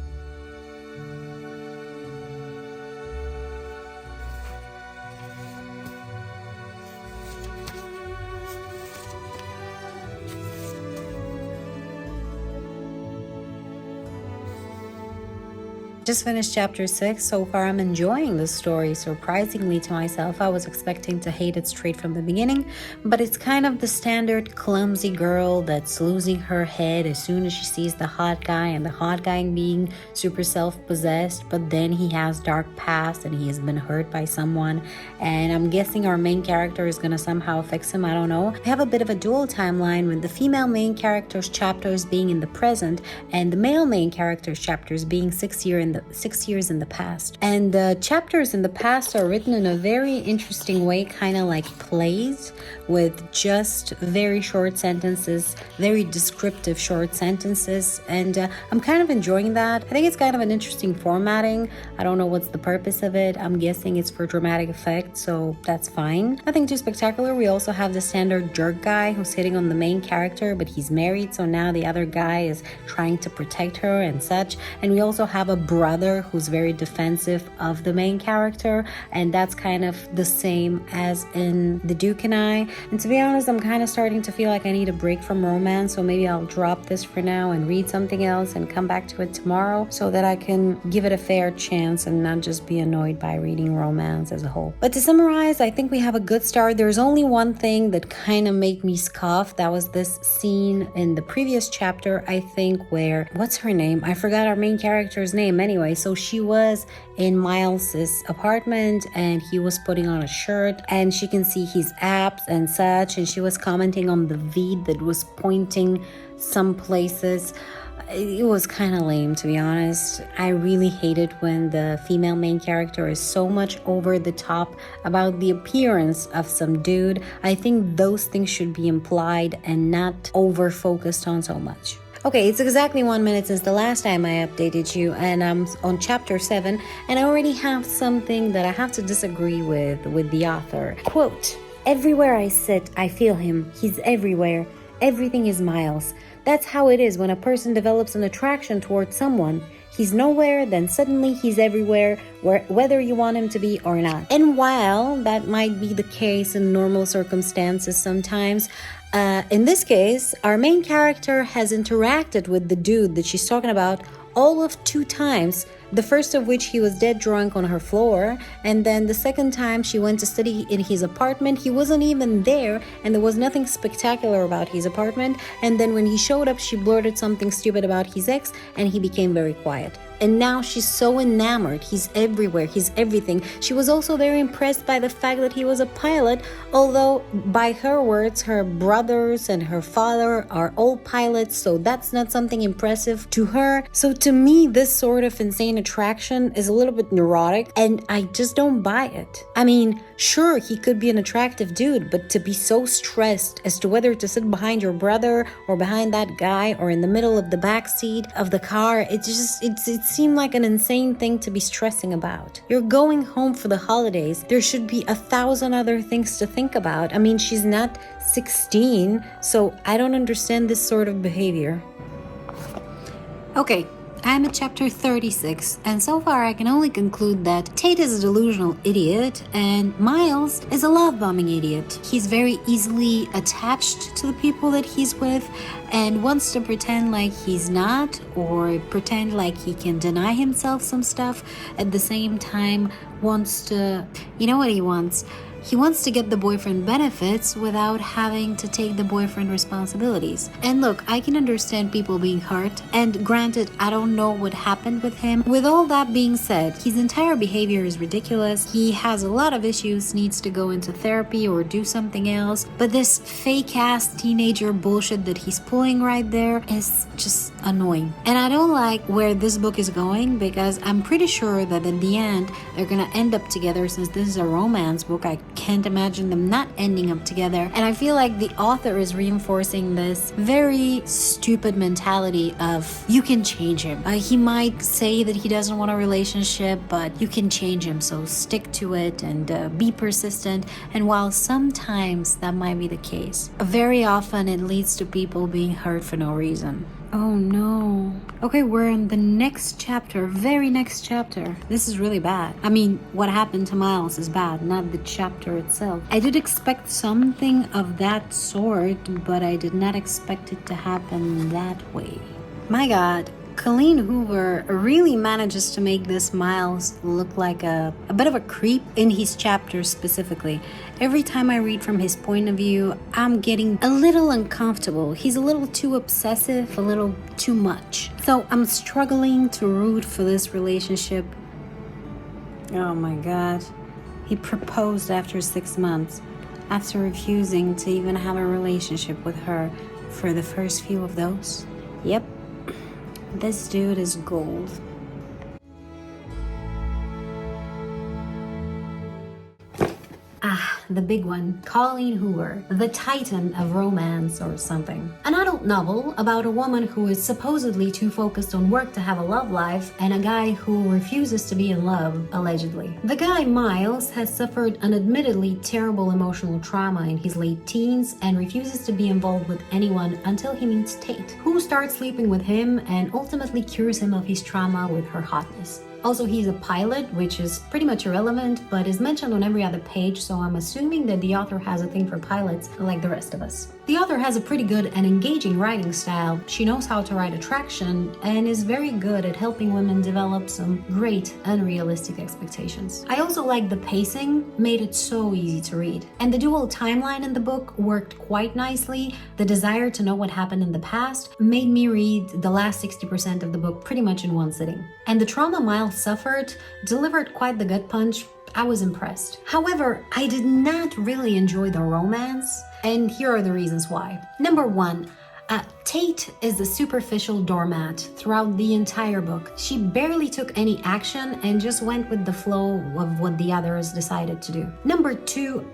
Just finished chapter 6. So far I'm enjoying the story. Surprisingly to myself, I was expecting to hate it straight from the beginning, but it's kind of the standard clumsy girl that's losing her head as soon as she sees the hot guy, and the hot guy being super self-possessed, but then he has dark past and he has been hurt by someone, and I'm guessing our main character is gonna somehow fix him. I don't know. We have a bit of a dual timeline with the female main character's chapters being in the present and the male main character's chapters being 6 years in the past. And the chapters in the past are written in a very interesting way, kind of like plays, with just very short sentences, very descriptive short sentences, and I'm kind of enjoying that. I think it's kind of an interesting formatting. I don't know what's the purpose of it. I'm guessing it's for dramatic effect, so that's fine. Nothing too spectacular. We also have the standard jerk guy who's hitting on the main character, but he's married, so now the other guy is trying to protect her and such. And we also have a brother who's very defensive of the main character, and that's kind of the same as in The Duke and I. And to be honest, I'm kind of starting to feel like I need a break from romance, so maybe I'll drop this for now and read something else and come back to it tomorrow so that I can give it a fair chance and not just be annoyed by reading romance as a whole. But to summarize, I think we have a good start. There's only one thing that kind of made me scoff. That was this scene in the previous chapter, I think, where, what's her name? I forgot our main character's name. anyway. So she was in Miles's apartment and he was putting on a shirt and she can see his abs and such, and she was commenting on the V that was pointing some places. It was kind of lame, to be honest. I really hate it when the female main character is so much over the top about the appearance of some dude. I think those things should be implied and not over focused on so much. Okay, it's exactly 1 minute since the last time I updated you, and I'm on chapter 7, and I already have something that I have to disagree with the author. Quote, "Everywhere I sit, I feel him. He's everywhere. Everything is Miles. That's how it is when a person develops an attraction towards someone. He's nowhere, then suddenly he's everywhere, whether you want him to be or not." And while that might be the case in normal circumstances sometimes, in this case, our main character has interacted with the dude that she's talking about all of 2 times. The first of which he was dead drunk on her floor, and then the second time she went to study in his apartment. He wasn't even there, and there was nothing spectacular about his apartment, and then when he showed up, she blurted something stupid about his ex, and he became very quiet. And now she's so enamored. He's everywhere. He's everything. She was also very impressed by the fact that he was a pilot, although by her words, her brothers and her father are all pilots, so that's not something impressive to her. So to me, this sort of insane attraction is a little bit neurotic, and I just don't buy it. I mean, sure, he could be an attractive dude, but to be so stressed as to whether to sit behind your brother or behind that guy or in the middle of the back seat of the car, it seemed like an insane thing to be stressing about. You're going home for the holidays. There should be 1,000 other things to think about. I mean, she's not 16, so I don't understand this sort of behavior. Okay, I'm at chapter 36, and so far I can only conclude that Tate is a delusional idiot and Miles is a love-bombing idiot. He's very easily attached to the people that he's with and wants to pretend like he's not, or pretend like he can deny himself some stuff. At the same time, wants to, you know what he wants? He wants to get the boyfriend benefits without having to take the boyfriend responsibilities. And look, I can understand people being hurt, and granted, I don't know what happened with him. With all that being said, his entire behavior is ridiculous. He has a lot of issues, needs to go into therapy or do something else, but this fake-ass teenager bullshit that he's pulling right there is just annoying. And I don't like where this book is going, because I'm pretty sure that in the end, they're gonna end up together. Since this is a romance book, I can't imagine them not ending up together. And I feel like the author is reinforcing this very stupid mentality of you can change him. He might say that he doesn't want a relationship, but you can change him, so stick to it and be persistent. And while sometimes that might be the case, very often it leads to people being hurt for no reason. Oh no. Okay, we're in the next chapter, very next chapter. This is really bad. I mean, what happened to Miles is bad, not the chapter itself. I did expect something of that sort, but I did not expect it to happen that way. My God. Colleen Hoover really manages to make this Miles look like a bit of a creep in his chapters specifically. Every time I read from his point of view, I'm getting a little uncomfortable. He's a little too obsessive, a little too much. So I'm struggling to root for this relationship. Oh my God. He proposed after 6 months, after refusing to even have a relationship with her for the first few of those. Yep. This dude is gold. The big one, Colleen Hoover, the titan of romance or something. An adult novel about a woman who is supposedly too focused on work to have a love life, and a guy who refuses to be in love, allegedly. The guy, Miles, has suffered an admittedly terrible emotional trauma in his late teens and refuses to be involved with anyone until he meets Tate, who starts sleeping with him and ultimately cures him of his trauma with her hotness. Also, he's a pilot, which is pretty much irrelevant, but is mentioned on every other page, so I'm assuming that the author has a thing for pilots like the rest of us. The author has a pretty good and engaging writing style. She knows how to write attraction and is very good at helping women develop some great unrealistic expectations. I also like the pacing, made it so easy to read. And the dual timeline in the book worked quite nicely. The desire to know what happened in the past made me read the last 60% of the book pretty much in one sitting. And the trauma Miles suffered delivered quite the gut punch. I was impressed. However, I did not really enjoy the romance, and here are the reasons why. Number one, Tate is a superficial doormat throughout the entire book. She barely took any action and just went with the flow of what the others decided to do. Number two,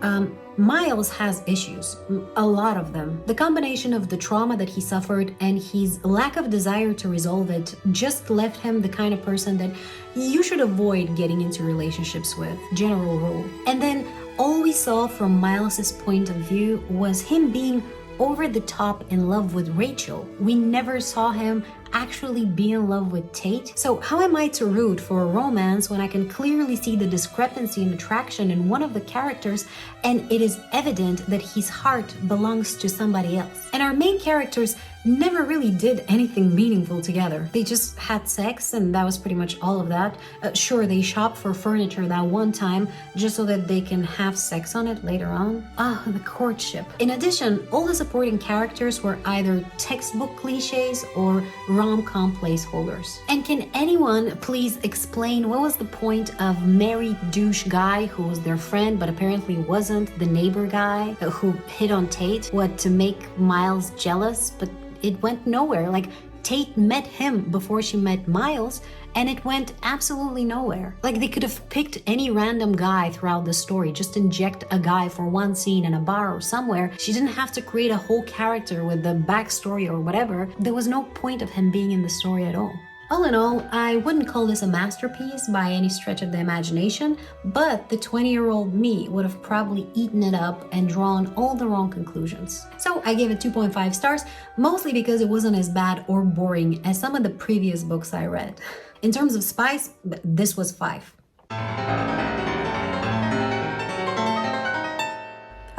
Miles has issues, a lot of them. The combination of the trauma that he suffered and his lack of desire to resolve it just left him the kind of person that you should avoid getting into relationships with, general rule. And then all we saw from Miles's point of view was him being over the top in love with Rachel. We never saw him actually be in love with Tate. So how am I to root for a romance when I can clearly see the discrepancy in attraction in one of the characters and it is evident that his heart belongs to somebody else? And our main characters never really did anything meaningful together. They just had sex and that was pretty much all of that. Sure, they shopped for furniture that one time just so that they can have sex on it later on. The courtship. In addition, all the supporting characters were either textbook cliches or rom-com placeholders. And can anyone please explain what was the point of married douche guy who was their friend but apparently wasn't, the neighbor guy who hit on Tate? What, to make Miles jealous? But it went nowhere. Like, Tate met him before she met Miles, and it went absolutely nowhere. Like, they could have picked any random guy throughout the story, just inject a guy for one scene in a bar or somewhere. She didn't have to create a whole character with the backstory or whatever. There was no point of him being in the story at all. All in all, I wouldn't call this a masterpiece by any stretch of the imagination, but the 20-year-old me would have probably eaten it up and drawn all the wrong conclusions. So I gave it 2.5 stars, mostly because it wasn't as bad or boring as some of the previous books I read. In terms of spice, this was 5.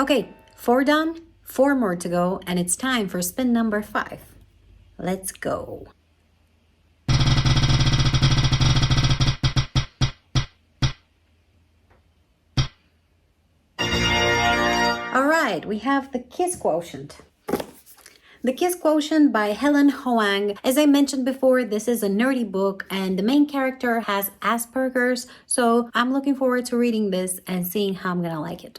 Okay, 4 done, 4 more to go, and it's time for spin number 5. Let's go. Alright, we have The Kiss Quotient. The Kiss Quotient by Helen Hoang. As I mentioned before, this is a nerdy book and the main character has Asperger's, so I'm looking forward to reading this and seeing how I'm gonna like it.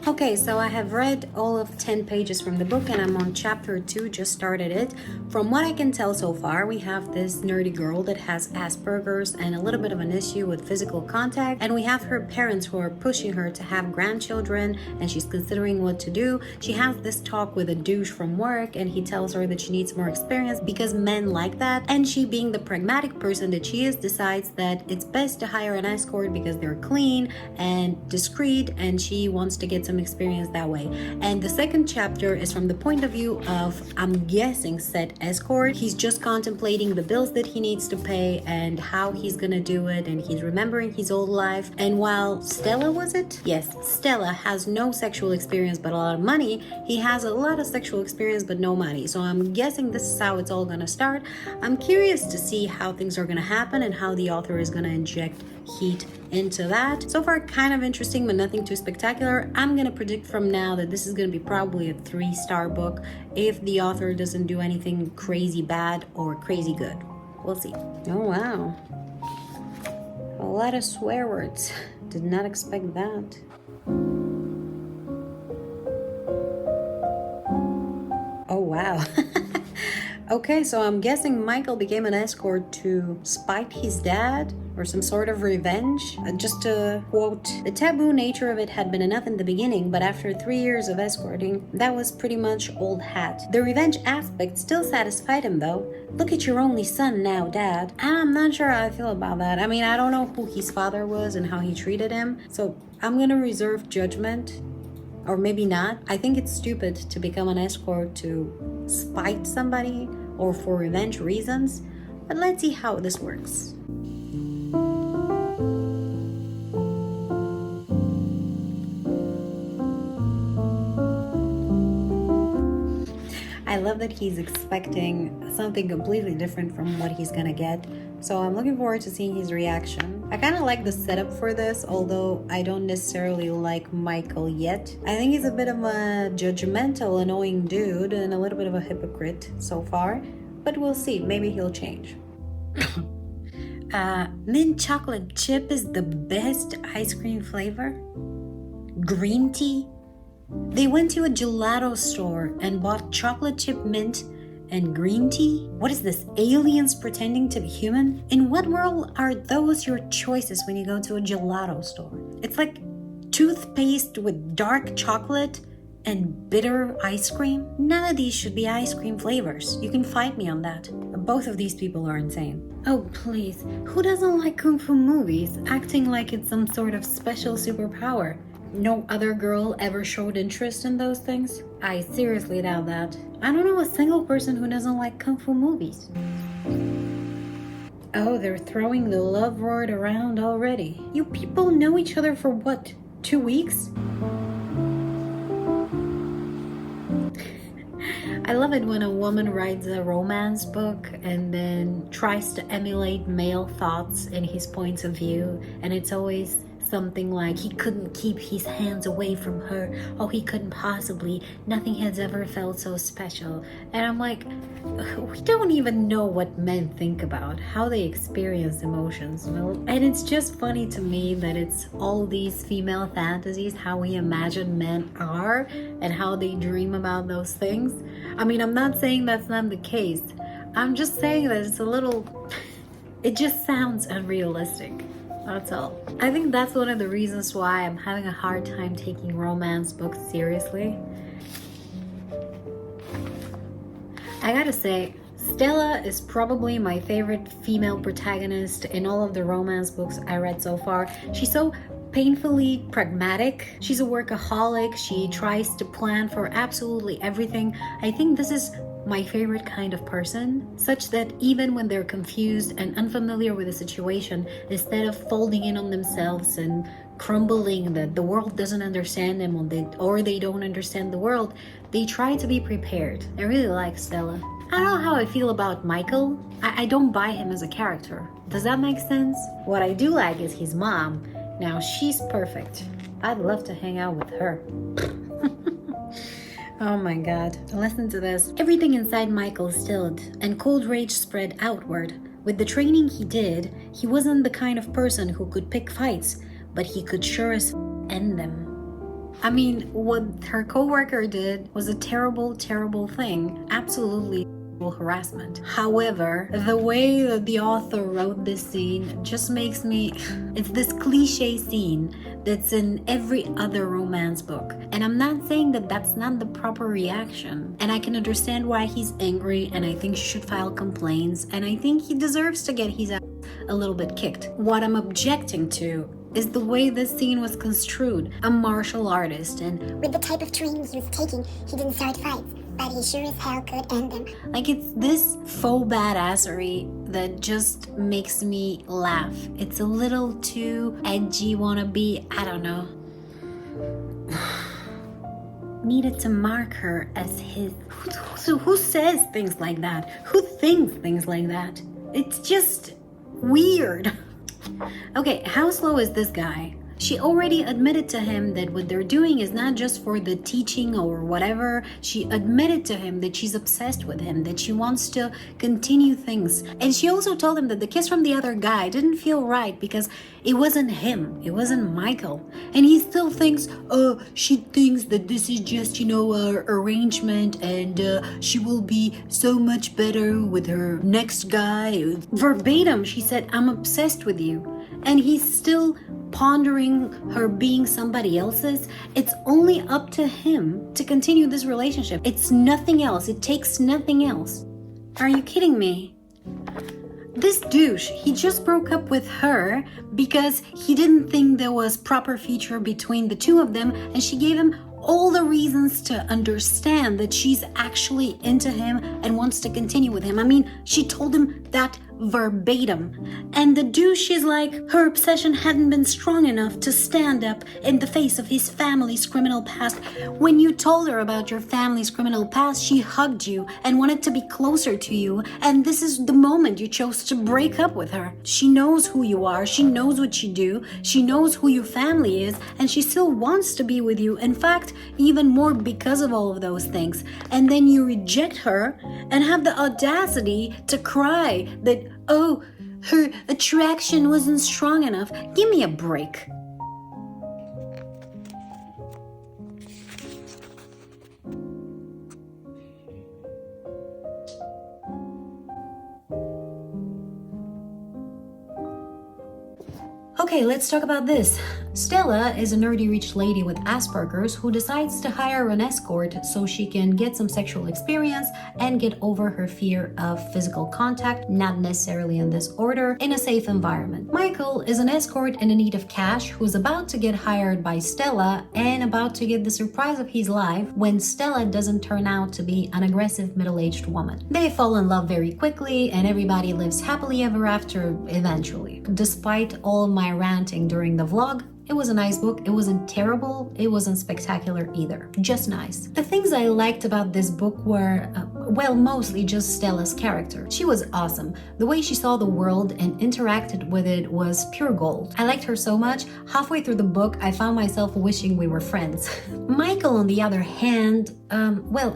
Okay, so I have read all of 10 pages from the book and I'm on chapter 2, just started it. From what I can tell so far, we have this nerdy girl that has Asperger's and a little bit of an issue with physical contact, and we have her parents who are pushing her to have grandchildren and she's considering what to do. She has this talk with a douche from work and he tells her that she needs more experience because men like that, and she, being the pragmatic person that she is, decides that it's best to hire an escort because they're clean and discreet and she wants to get some experience that way. And the second chapter is from the point of view of, I'm guessing, said escort. He's just contemplating the bills that he needs to pay and how he's gonna do it, and he's remembering his old life. And while Stella, was it? Yes, Stella has no sexual experience but a lot of money, he has a lot of sexual experience but no money. So I'm guessing this is how it's all gonna start. I'm curious to see how things are gonna happen and how the author is gonna inject heat into that. So far, kind of interesting, but nothing too spectacular. I'm gonna predict from now that this is gonna be probably a 3-star book if the author doesn't do anything crazy bad or crazy good. We'll see. Oh wow, a lot of swear words. Did not expect that. Oh wow. Okay, so I'm guessing Michael became an escort to spite his dad or some sort of revenge. Just to quote, the taboo nature of it had been enough in the beginning, but after 3 years of escorting, that was pretty much old hat. The revenge aspect still satisfied him though. Look at your only son now, Dad. I'm not sure how I feel about that. I mean, I don't know who his father was and how he treated him, so I'm gonna reserve judgment. Or maybe not. I think it's stupid to become an escort to spite somebody or for revenge reasons, but let's see how this works. I love that he's expecting something completely different from what he's gonna get, so I'm looking forward to seeing his reaction. I kind of like the setup for this, although I don't necessarily like Michael yet. I think he's a bit of a judgmental, annoying dude and a little bit of a hypocrite so far, but we'll see, maybe he'll change. Mint chocolate chip is the best ice cream flavor? Green tea? They went to a gelato store and bought chocolate chip mint and green tea? What is this, aliens pretending to be human? In what world are those your choices when you go to a gelato store? It's like toothpaste with dark chocolate and bitter ice cream? None of these should be ice cream flavors. You can fight me on that. Both of these people are insane. Oh please, who doesn't like kung fu movies, acting like it's some sort of special superpower? No other girl ever showed interest in those things? I seriously doubt that. I don't know a single person who doesn't like kung fu movies. Oh, they're throwing the love word around already. You people know each other for what, 2 weeks? I love it when a woman writes a romance book and then tries to emulate male thoughts and his points of view, and it's always something like, he couldn't keep his hands away from her, oh he couldn't possibly, nothing has ever felt so special. And I'm like, we don't even know what men think about, how they experience emotions. And it's just funny to me that it's all these female fantasies, how we imagine men are and how they dream about those things. I mean, I'm not saying that's not the case, I'm just saying that it's a little, it just sounds unrealistic. That's all. I think that's one of the reasons why I'm having a hard time taking romance books seriously. I gotta say, Stella is probably my favorite female protagonist in all of the romance books I read so far. She's so painfully pragmatic. She's a workaholic. She tries to plan for absolutely everything. I think this is my favorite kind of person, such that even when they're confused and unfamiliar with a situation, instead of folding in on themselves and crumbling that the world doesn't understand them or they don't understand the world, they try to be prepared. I really like Stella. I don't know how I feel about Michael. I don't buy him as a character. Does that make sense? What I do like is his mom. Now she's perfect. I'd love to hang out with her. Oh my god, listen to this. Everything inside Michael stilled, and cold rage spread outward. With the training he did, he wasn't the kind of person who could pick fights, but he could sure as end them. I mean, what her coworker did was a terrible, terrible thing. Absolutely harassment. However, the way that the author wrote this scene just makes me... It's this cliche scene that's in every other romance book. And I'm not saying that that's not the proper reaction. And I can understand why he's angry, and I think she should file complaints, and I think he deserves to get his ass a little bit kicked. What I'm objecting to is the way this scene was construed. A martial artist and... With the type of training he was taking, he didn't start fights, but he sure as hell could end them. Like, it's this faux badassery that just makes me laugh. It's a little too edgy, wannabe, I don't know. Needed to mark her as his... Who says things like that? Who thinks things like that? It's just weird. Okay, how slow is this guy? She already admitted to him that what they're doing is not just for the teaching or whatever. She admitted to him that she's obsessed with him, that she wants to continue things. And she also told him that the kiss from the other guy didn't feel right because it wasn't him, it wasn't Michael. And he still thinks, she thinks that this is just, arrangement, and she will be so much better with her next guy. Verbatim, she said, I'm obsessed with you. And he's still pondering her being somebody else's. It's only up to him to continue this relationship. It's nothing else. It takes nothing else. Are you kidding me? This douche, he just broke up with her because he didn't think there was proper future between the two of them, and she gave him all the reasons to understand that she's actually into him and wants to continue with him. I mean, she told him that verbatim. And the douche is like, her obsession hadn't been strong enough to stand up in the face of his family's criminal past. When you told her about your family's criminal past, she hugged you and wanted to be closer to you. And this is the moment you chose to break up with her. She knows who you are. She knows what you do. She knows who your family is. And she still wants to be with you. In fact, even more because of all of those things. And then you reject her and have the audacity to cry that, oh, her attraction wasn't strong enough. Give me a break. Okay, let's talk about this. Stella is a nerdy rich lady with Asperger's who decides to hire an escort so she can get some sexual experience and get over her fear of physical contact, not necessarily in this order, in a safe environment. Michael is an escort in need of cash who's about to get hired by Stella and about to get the surprise of his life when Stella doesn't turn out to be an aggressive middle-aged woman. They fall in love very quickly and everybody lives happily ever after eventually. Despite all my ranting during the vlog, it was a nice book. It wasn't terrible. It wasn't spectacular either. Just nice. The things I liked about this book were, mostly just Stella's character. She was awesome. The way she saw the world and interacted with it was pure gold. I liked her so much. Halfway through the book, I found myself wishing we were friends. Michael, on the other hand,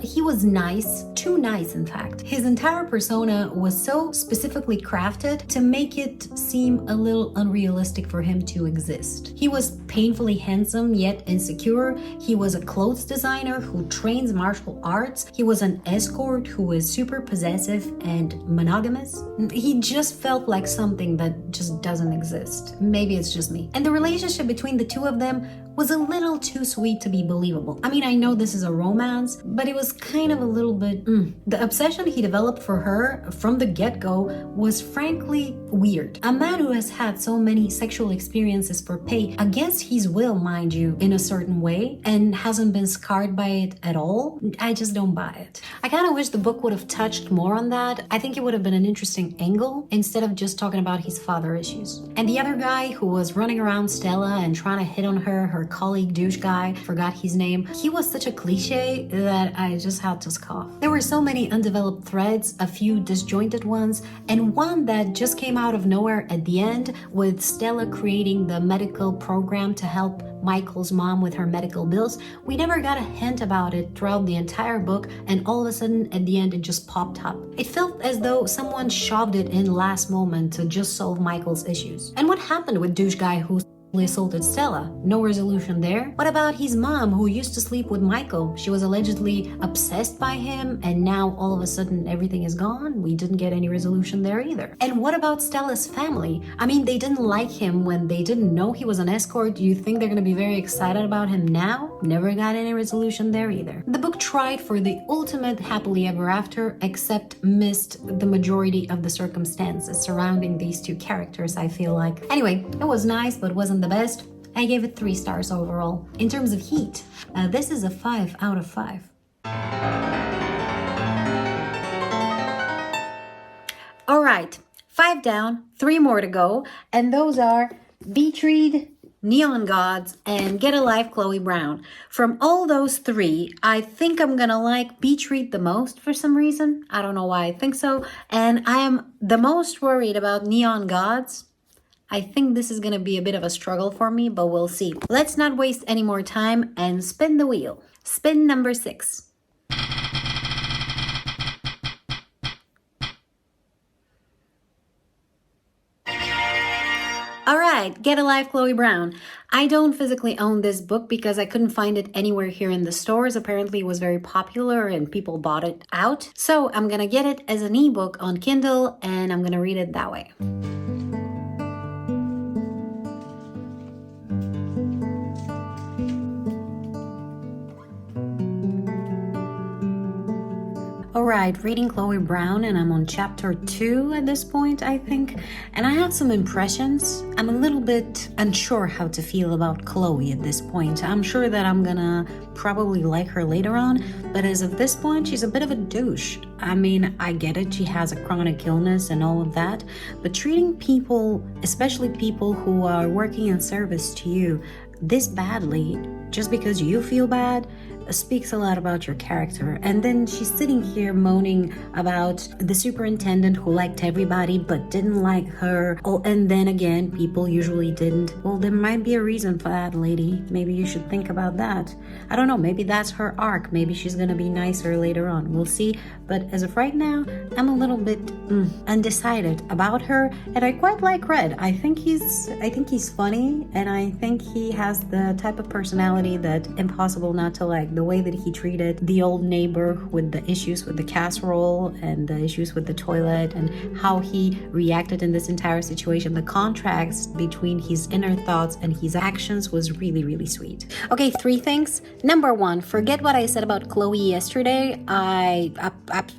he was nice. Too nice, in fact. His entire persona was so specifically crafted to make it seem a little unrealistic for him to exist. He was painfully handsome yet insecure. He was a clothes designer who trains martial arts. He was an escort who is super possessive and monogamous. He just felt like something that just doesn't exist. Maybe it's just me. And the relationship between the two of them was a little too sweet to be believable. I mean, I know this is a romance, but it was kind of a little bit, The obsession he developed for her from the get-go was frankly weird. A man who has had so many sexual experiences for pay, against his will, mind you, in a certain way, and hasn't been scarred by it at all, I just don't buy it. I kind of wish the book would have touched more on that. I think it would have been an interesting angle instead of just talking about his father issues. And the other guy who was running around Stella and trying to hit on her colleague douche guy, forgot his name, he was such a cliche that I just had to scoff. There were so many undeveloped threads, a few disjointed ones, and one that just came out of nowhere at the end with Stella creating the medical program to help Michael's mom with her medical bills. We never got a hint about it throughout the entire book, and all of a sudden at the end it just popped up. It felt as though someone shoved it in last moment to just solve Michael's issues. And what happened with douche guy who assaulted Stella? No resolution there. What about his mom who used to sleep with Michael? She was allegedly obsessed by him and now all of a sudden everything is gone. We didn't get any resolution there either. And what about Stella's family? I mean, they didn't like him when they didn't know he was an escort. Do you think they're gonna be very excited about him now? Never got any resolution there either. The book tried for the ultimate happily ever after, except missed the majority of the circumstances surrounding these two characters, I feel like. Anyway, it was nice, but wasn't the best. I gave it 3 stars overall. In terms of heat, this is a 5 out of 5. All right, 5 down, 3 more to go, and those are Beach Read, Neon Gods, and Get a Life, Chloe Brown. From all those 3, I think I'm gonna like Beach Read the most for some reason. I don't know why I think so. And I am the most worried about Neon Gods. I think this is gonna be a bit of a struggle for me, but we'll see. Let's not waste any more time and spin the wheel. Spin number 6. All right, get a life, Chloe Brown. I don't physically own this book because I couldn't find it anywhere here in the stores. Apparently, it was very popular and people bought it out. So I'm gonna get it as an ebook on Kindle and I'm gonna read it that way. Alright, reading Chloe Brown, and I'm on chapter 2 at this point, I think. And I have some impressions. I'm a little bit unsure how to feel about Chloe at this point. I'm sure that I'm gonna probably like her later on, but as of this point, she's a bit of a douche. I mean, I get it, she has a chronic illness and all of that, but treating people, especially people who are working in service to you, this badly, just because you feel bad, speaks a lot about your character. And then she's sitting here moaning about the superintendent who liked everybody but didn't like her. Oh, and then again, people usually didn't. Well, there might be a reason for that, lady. Maybe you should think about that. I don't know, maybe that's her arc. Maybe she's gonna be nicer later on. We'll see. But as of right now, I'm a little bit undecided about her, and I quite like Red. I think he's funny, and I think he has the type of personality that impossible not to like. The way that he treated the old neighbor with the issues with the casserole and the issues with the toilet, and how he reacted in this entire situation. The contrast between his inner thoughts and his actions was really, really sweet. Okay, 3 things. Number 1, forget what I said about Chloe yesterday. I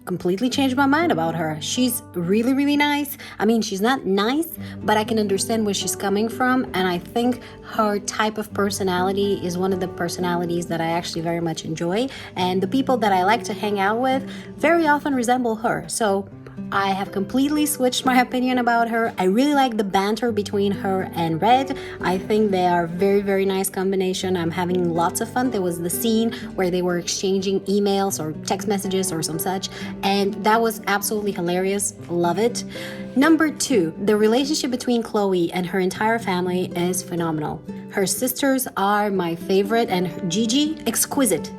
completely changed my mind about her. She's really, really nice. I mean, she's not nice, but I can understand where she's coming from, and I think her type of personality is one of the personalities that I actually very much enjoy, and the people that I like to hang out with very often resemble her. So I have completely switched my opinion about her. I really like the banter between her and Red. I think they are very, very nice combination. I'm having lots of fun. There was the scene where they were exchanging emails or text messages or some such, and that was absolutely hilarious. Love it. Number 2, the relationship between Chloe and her entire family is phenomenal. Her sisters are my favorite, and Gigi, exquisite.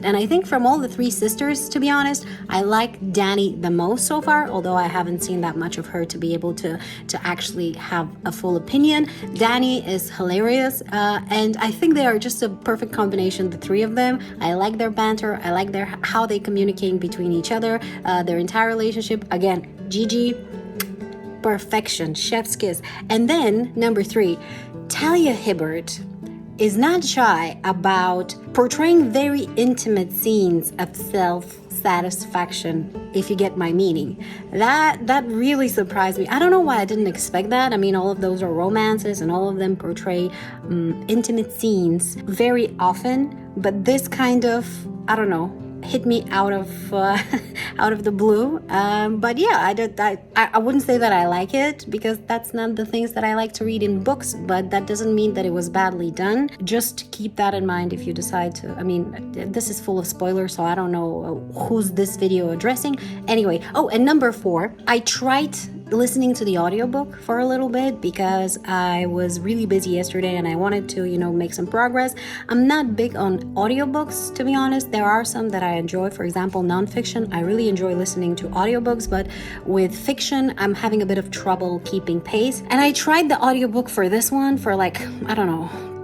And I think from all the 3 sisters, to be honest, I like Danny the most so far, although I haven't seen that much of her to be able to actually have a full opinion. Danny is hilarious, and I think they are just a perfect combination, the 3 of them. I like their banter, I like how they communicate between each other, their entire relationship. Again, Gigi, perfection, chef's kiss. And then number 3, Talia Hibbert is not shy about portraying very intimate scenes of self-satisfaction, if you get my meaning. That really surprised me. I don't know why I didn't expect that. I mean, all of those are romances and all of them portray intimate scenes very often, but this kind of, I don't know, hit me out of the blue. But yeah, I wouldn't say that I like it, because that's not the things that I like to read in books, but that doesn't mean that it was badly done. Just keep that in mind if you decide to. I mean, this is full of spoilers, so I don't know who's this video addressing. Anyway, and number 4, I tried listening to the audiobook for a little bit because I was really busy yesterday and I wanted to, make some progress. I'm not big on audiobooks, to be honest. There are some that I enjoy. For example, nonfiction. I really enjoy listening to audiobooks, but with fiction, I'm having a bit of trouble keeping pace. And I tried the audiobook for this one for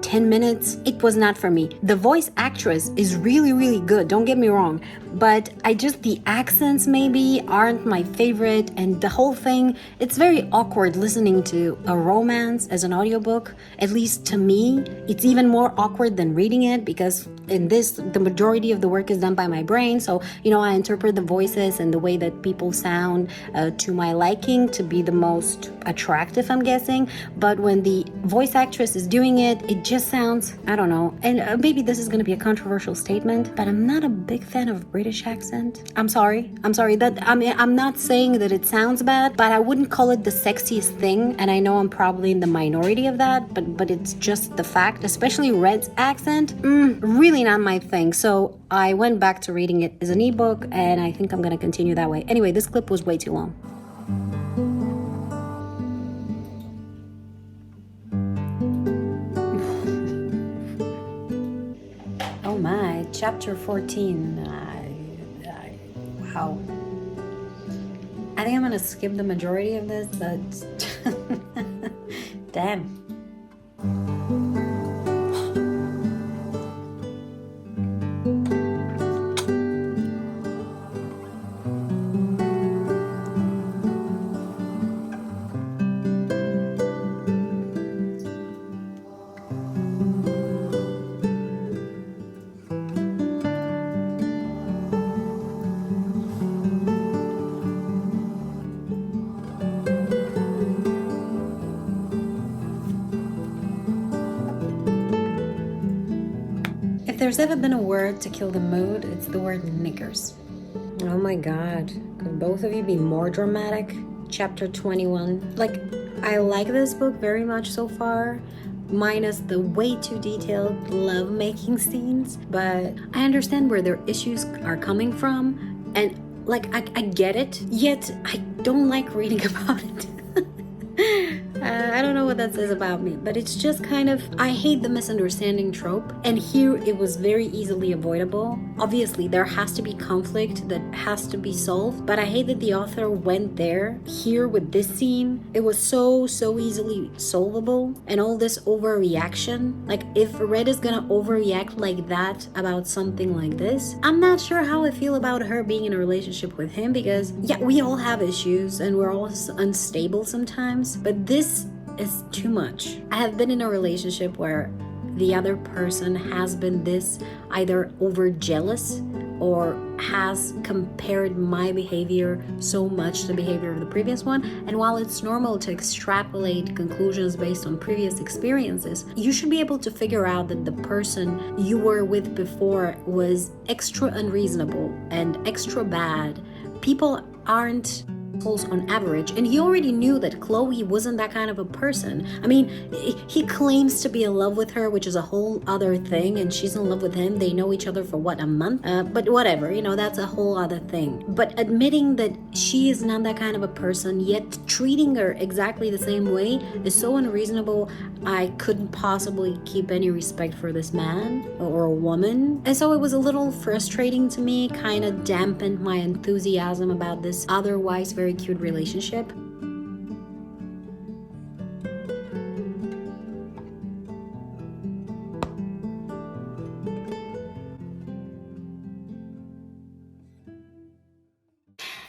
10 minutes. It was not for me. The voice actress is really, really good, don't get me wrong, but the accents maybe aren't my favorite, and the whole thing, it's very awkward listening to a romance as an audiobook. At least to me, it's even more awkward than reading it, because in this, the majority of the work is done by my brain, so I interpret the voices and the way that people sound to my liking to be the most attractive, I'm guessing. But when the voice actress is doing it, it just sounds, I don't know, and maybe this is going to be a controversial statement, but I'm not a big fan of British accent. I'm sorry that, I'm not saying that it sounds bad, but I wouldn't call it the sexiest thing, and I know I'm probably in the minority of that, but it's just the fact, especially Red's accent, really not my thing. So I went back to reading it as an ebook, and I think I'm going to continue that way. Anyway, this clip was way too long. chapter 14. Wow. I think I'm gonna skip the majority of this, but damn. If there's ever been a word to kill the mood, it's the word knickers. Oh my god, could both of you be more dramatic? Chapter 21. Like, I like this book very much so far, minus the way too detailed love-making scenes, but I understand where their issues are coming from, and like, I get it, yet I don't like reading about it. I don't know what that says about me, but it's just kind of, I hate the misunderstanding trope, and here it was very easily avoidable. Obviously, there has to be conflict that has to be solved, but I hate that the author went there. Here with this scene, it was so easily solvable, and all this overreaction. Like, if Red is gonna overreact like that about something like this, I'm not sure how I feel about her being in a relationship with him, because yeah, we all have issues and we're all unstable sometimes, but this is too much. I have been in a relationship where the other person has been this either over jealous or has compared my behavior so much to the behavior of the previous one. And while it's normal to extrapolate conclusions based on previous experiences, you should be able to figure out that the person you were with before was extra unreasonable and extra bad. People aren't on average, and he already knew that Chloe wasn't that kind of a person. I mean, he claims to be in love with her, which is a whole other thing, and she's in love with him. They know each other for what, a month? But whatever, you know, that's a whole other thing. But admitting that she is not that kind of a person, yet treating her exactly the same way is so unreasonable. I couldn't possibly keep any respect for this man or a woman, and so it was a little frustrating to me, kind of dampened my enthusiasm about this otherwise very cute relationship.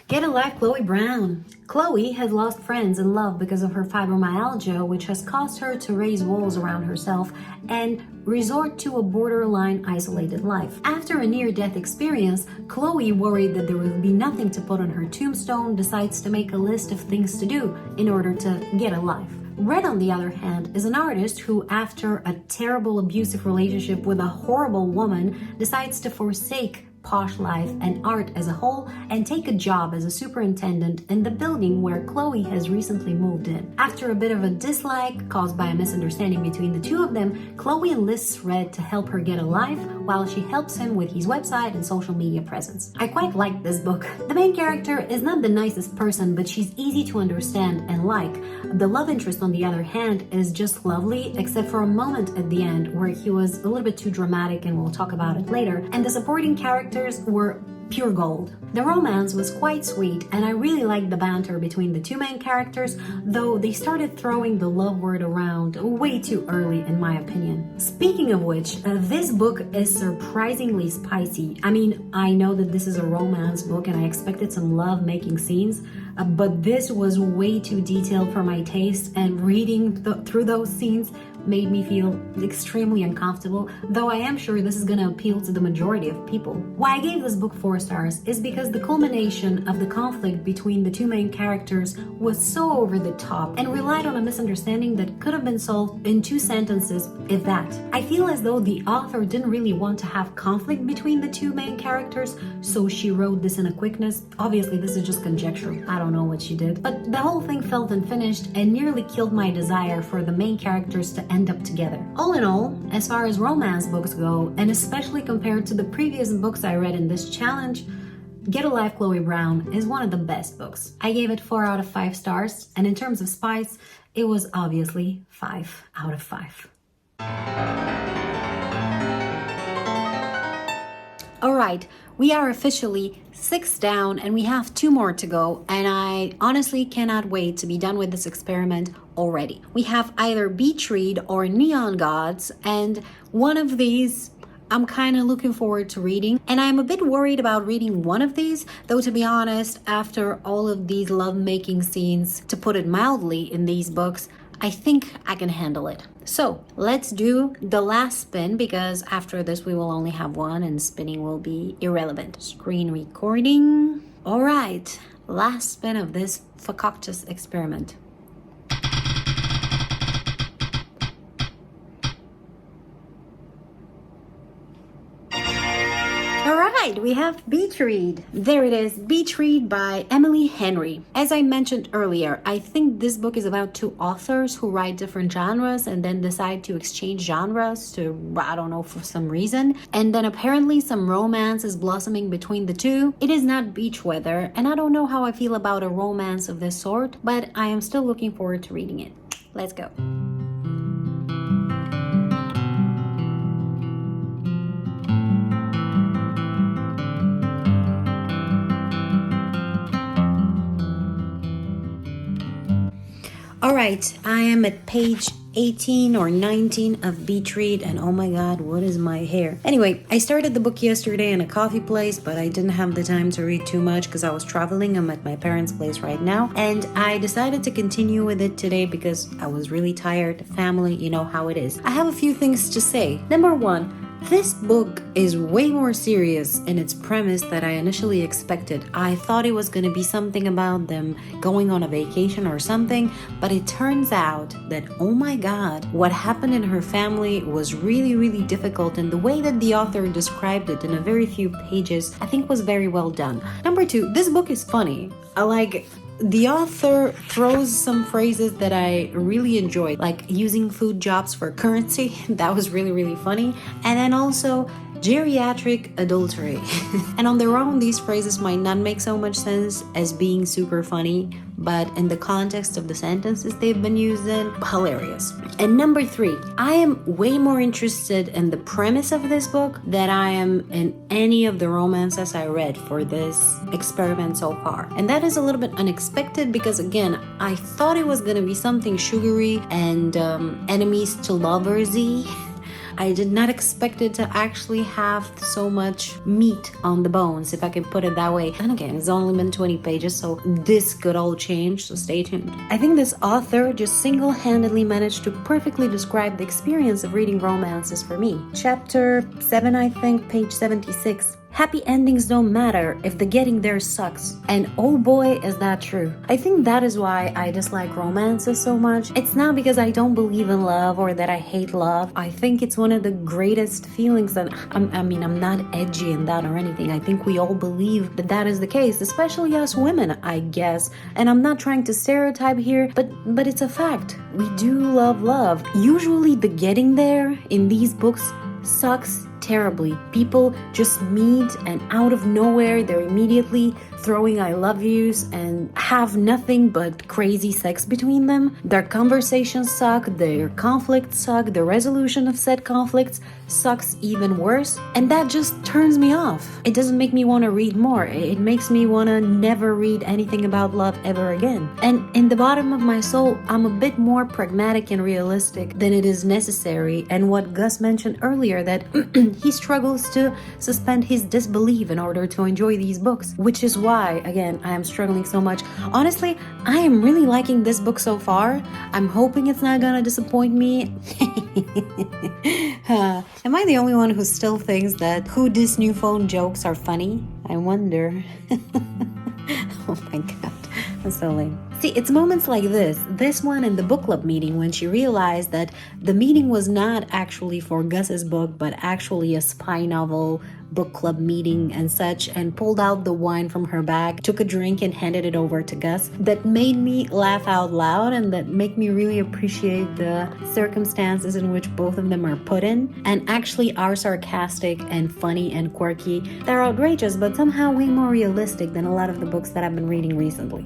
Get a life, Chloe Brown. Chloe has lost friends and love because of her fibromyalgia, which has caused her to raise walls around herself and resort to a borderline isolated life. After a near-death experience, Chloe, worried that there would be nothing to put on her tombstone, decides to make a list of things to do in order to get a life. Red, on the other hand, is an artist who, after a terrible abusive relationship with a horrible woman, decides to forsake posh life and art as a whole and take a job as a superintendent in the building where Chloe has recently moved in. After a bit of a dislike caused by a misunderstanding between the two of them, Chloe enlists Red to help her get a life while she helps him with his website and social media presence. I quite like this book. The main character is not the nicest person, but she's easy to understand and like. The love interest, on the other hand, is just lovely, except for a moment at the end where he was a little bit too dramatic, and we'll talk about it later. And the supporting characters were pure gold. The romance was quite sweet, and I really liked the banter between the two main characters, though they started throwing the love word around way too early, in my opinion. Speaking of which, this book is surprisingly spicy. I mean, I know that this is a romance book and I expected some love-making scenes, but this was way too detailed for my taste, and reading through those scenes made me feel extremely uncomfortable, though I am sure this is gonna appeal to the majority of people. Why I gave this book 4 stars is because the culmination of the conflict between the two main characters was so over the top and relied on a misunderstanding that could have been solved in 2 sentences, if that. I feel as though the author didn't really want to have conflict between the two main characters, so she wrote this in a quickness. Obviously, this is just conjecture. I don't know what she did. But the whole thing felt unfinished and nearly killed my desire for the main characters to end up together. All in all, as far as romance books go, and especially compared to the previous books I read in this challenge, Get a Life, Chloe Brown is one of the best books. I gave it 4 out of 5 stars, and in terms of spice, it was obviously 5 out of 5. Alright, we are officially 6 down and we have 2 more to go, and I honestly cannot wait to be done with this experiment already. We have either Beach Read or Neon Gods, and one of these I'm kind of looking forward to reading, and I'm a bit worried about reading one of these, though to be honest, after all of these lovemaking scenes, to put it mildly, in these books, I think I can handle it. So let's do the last spin, because after this we will only have one and spinning will be irrelevant. Screen recording. All right, last spin of this facocious experiment. Alright, we have Beach Read. There it is, Beach Read by Emily Henry. As I mentioned earlier, I think this book is about 2 authors who write different genres and then decide to exchange genres to, I don't know, for some reason. And then apparently some romance is blossoming between the two. It is not beach weather, and I don't know how I feel about a romance of this sort, but I am still looking forward to reading it. Let's go. Alright, I am at page 18 or 19 of Beach Read, and oh my god, what is my hair? Anyway, I started the book yesterday in a coffee place, but I didn't have the time to read too much because I was traveling. I'm at my parents' place right now, and I decided to continue with it today because I was really tired. Family, you know how it is. I have a few things to say. Number 1, this book is way more serious in its premise than I initially expected. I thought it was going to be something about them going on a vacation or something, but it turns out that, oh my god, what happened in her family was really, really difficult, and the way that the author described it in a very few pages, I think was very well done. Number 2, this book is funny. The author throws some phrases that I really enjoyed, like using food jobs for currency. That was really, really funny. And then also geriatric adultery. And on their own, these phrases might not make so much sense as being super funny, but in the context of the sentences they've been used in, hilarious. And number 3, I am way more interested in the premise of this book than I am in any of the romances I read for this experiment so far. And that is a little bit unexpected because, again, I thought it was gonna be something sugary and enemies to lovers-y. I did not expect it to actually have so much meat on the bones, if I can put it that way. And again, it's only been 20 pages, so this could all change, so stay tuned. I think this author just single-handedly managed to perfectly describe the experience of reading romances for me. Chapter 7, I think, page 76. Happy endings don't matter if the getting there sucks. And oh boy, is that true. I think that is why I dislike romances so much. It's not because I don't believe in love or that I hate love. I think it's one of the greatest feelings that, I'm not edgy in that or anything. I think we all believe that that is the case, especially us women, I guess. And I'm not trying to stereotype here, but it's a fact. We do love love. Usually the getting there in these books sucks terribly. People just meet and out of nowhere they're immediately throwing I love yous and have nothing but crazy sex between them. Their conversations suck, their conflicts suck, the resolution of said conflicts sucks even worse, and that just turns me off. It doesn't make me want to read more. It makes me want to never read anything about love ever again. And in the bottom of my soul, I'm a bit more pragmatic and realistic than it is necessary, and what Gus mentioned earlier, that he struggles to suspend his disbelief in order to enjoy these books, which is why, again, I am struggling so much. Honestly, I am really liking this book so far. I'm hoping it's not gonna disappoint me. Am I the only one who still thinks that who dis new phone jokes are funny? I wonder. Oh my god, that's so lame. See, it's moments like this one in the book club meeting, when she realized that the meeting was not actually for Gus's book, but actually a spy novel book club meeting and such, and pulled out the wine from her bag, took a drink and handed it over to Gus. That made me laugh out loud, and that make me really appreciate the circumstances in which both of them are put in, and actually are sarcastic and funny and quirky. They're outrageous, but somehow way more realistic than a lot of the books that I've been reading recently.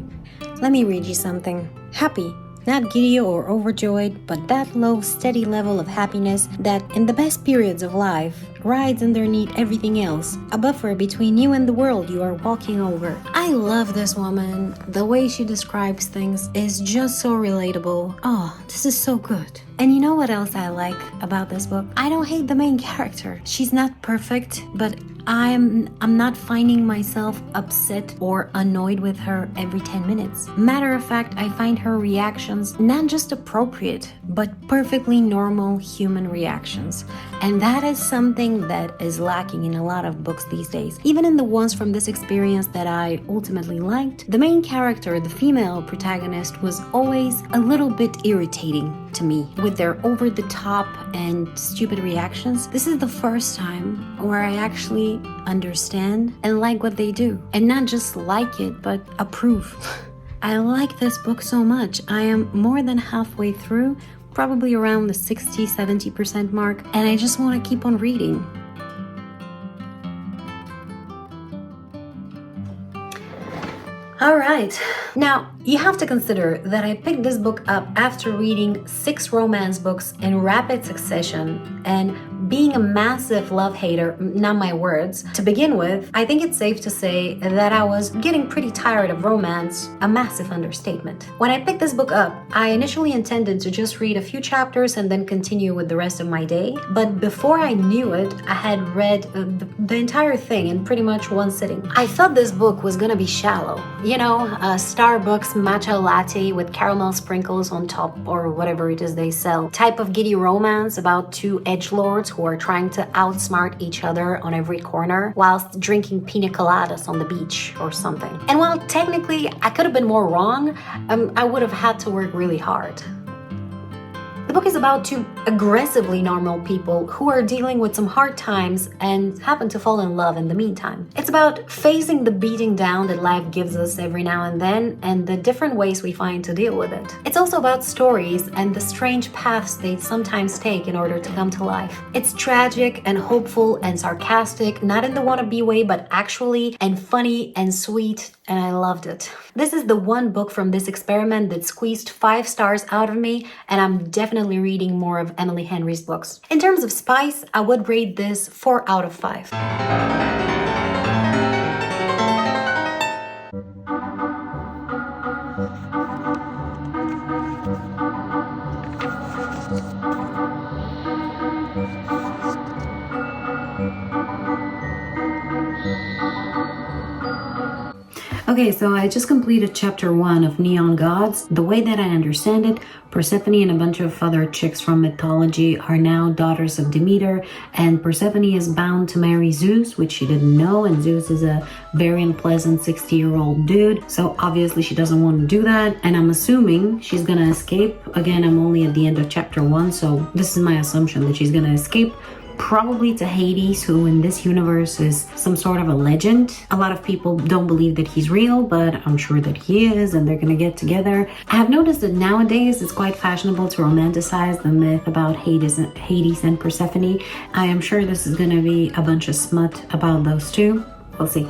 Let me read you something. Happy. Not giddy or overjoyed, but that low, steady level of happiness that, in the best periods of life, rides underneath everything else, a buffer between you and the world you are walking over. I love this woman. The way she describes things is just so relatable. Oh, this is so good. And you know what else I like about this book? I don't hate the main character. She's not perfect, but I'm not finding myself upset or annoyed with her every 10 minutes. Matter of fact, I find her reactions not just appropriate, but perfectly normal human reactions. And that is something that is lacking in a lot of books these days. Even in the ones from this experience that I ultimately liked, the main character, the female protagonist, was always a little bit irritating to me with their over-the-top and stupid reactions. This is the first time where I actually understand and like what they do. And not just like it, but approve. I like this book so much. I am more than halfway through, probably around the 60-70% mark, and I just want to keep on reading. Alright, now you have to consider that I picked this book up after reading 6 romance books in rapid succession, and being a massive love hater, not my words, to begin with, I think it's safe to say that I was getting pretty tired of romance, a massive understatement. When I picked this book up, I initially intended to just read a few chapters and then continue with the rest of my day, but before I knew it, I had read the entire thing in pretty much one sitting. I thought this book was gonna be shallow. You know, a Starbucks matcha latte with caramel sprinkles on top, or whatever it is they sell. Type of giddy romance about 2 edgelords who are trying to outsmart each other on every corner whilst drinking pina coladas on the beach or something. And while technically I could have been more wrong, I would have had to work really hard. The book is about 2 aggressively normal people who are dealing with some hard times and happen to fall in love in the meantime. It's about facing the beating down that life gives us every now and then and the different ways we find to deal with it. It's also about stories and the strange paths they sometimes take in order to come to life. It's tragic and hopeful and sarcastic, not in the wannabe way, but actually, and funny and sweet, and I loved it. This is the one book from this experiment that squeezed 5 stars out of me, and I'm definitely reading more of Emily Henry's books. In terms of spice, I would rate this 4 out of 5. Okay, so I just completed chapter 1 of Neon Gods. The way that I understand it, Persephone and a bunch of other chicks from mythology are now daughters of Demeter, and Persephone is bound to marry Zeus, which she didn't know, and Zeus is a very unpleasant 60-year-old dude, so obviously she doesn't want to do that, and I'm assuming she's gonna escape. Again, I'm only at the end of chapter 1, so this is my assumption that she's gonna escape. Probably to Hades, who in this universe is some sort of a legend. A lot of people don't believe that he's real, but I'm sure that he is, and they're gonna get together. I have noticed that nowadays it's quite fashionable to romanticize the myth about Hades and Persephone. I am sure this is gonna be a bunch of smut about those two. We'll see.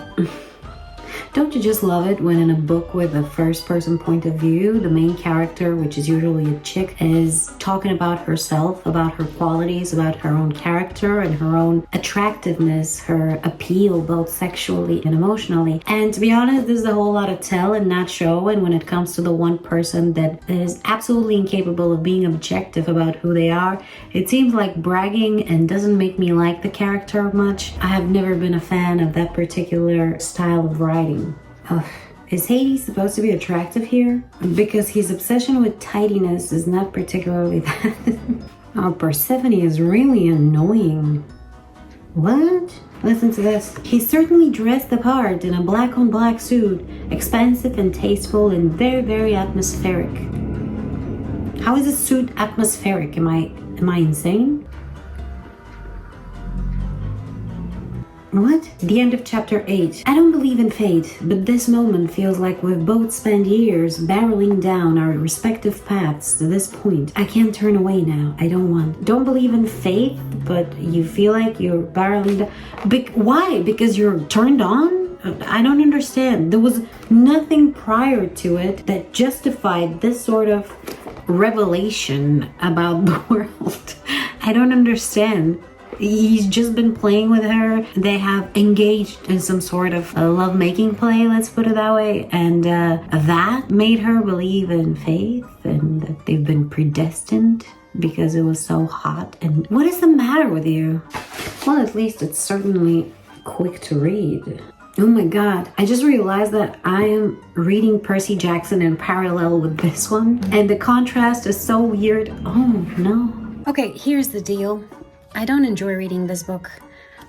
Don't you just love it when in a book with a first-person point of view, the main character, which is usually a chick, is talking about herself, about her qualities, about her own character and her own attractiveness, her appeal, both sexually and emotionally. And to be honest, there's a whole lot of tell and not show, and when it comes to the one person that is absolutely incapable of being objective about who they are, it seems like bragging and doesn't make me like the character much. I have never been a fan of that particular style of writing. Is Hades supposed to be attractive here? Because his obsession with tidiness is not particularly that. Oh, Persephone is really annoying. What? Listen to this. He's certainly dressed the part in a black-on-black suit, expensive and tasteful and very, very atmospheric. How is a suit atmospheric? Am I insane? What? The end of chapter 8. I don't believe in fate, but this moment feels like we've both spent years barreling down our respective paths to this point. I can't turn away now. I don't want. Don't believe in fate, but you feel like you're barreling down. Why? Because you're turned on? I don't understand. There was nothing prior to it that justified this sort of revelation about the world. I don't understand. He's just been playing with her. They have engaged in some sort of love-making play, let's put it that way, and that made her believe in faith and that they've been predestined because it was so hot. And what is the matter with you? Well, at least it's certainly quick to read. Oh my god, I just realized that I am reading Percy Jackson in parallel with this one, and the contrast is so weird. Oh no. Okay, here's the deal. I don't enjoy reading this book.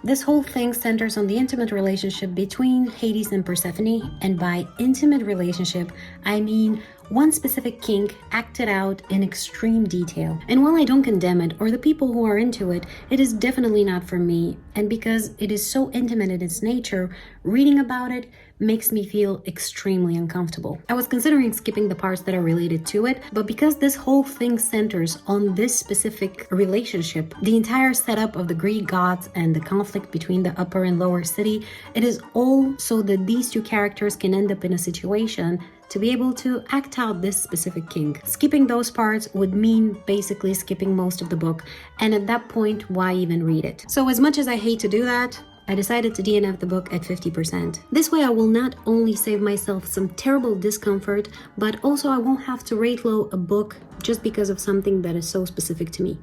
This whole thing centers on the intimate relationship between Hades and Persephone, and by intimate relationship, I mean one specific kink acted out in extreme detail. And while I don't condemn it or the people who are into it, it is definitely not for me. And because it is so intimate in its nature, reading about it makes me feel extremely uncomfortable. I was considering skipping the parts that are related to it, but because this whole thing centers on this specific relationship, the entire setup of the Greek gods and the conflict between the upper and lower city, it is all so that these two characters can end up in a situation to be able to act out this specific kink. Skipping those parts would mean basically skipping most of the book, and at that point, why even read it? So as much as I hate to do that, I decided to DNF the book at 50%. This way I will not only save myself some terrible discomfort, but also I won't have to rate low a book just because of something that is so specific to me.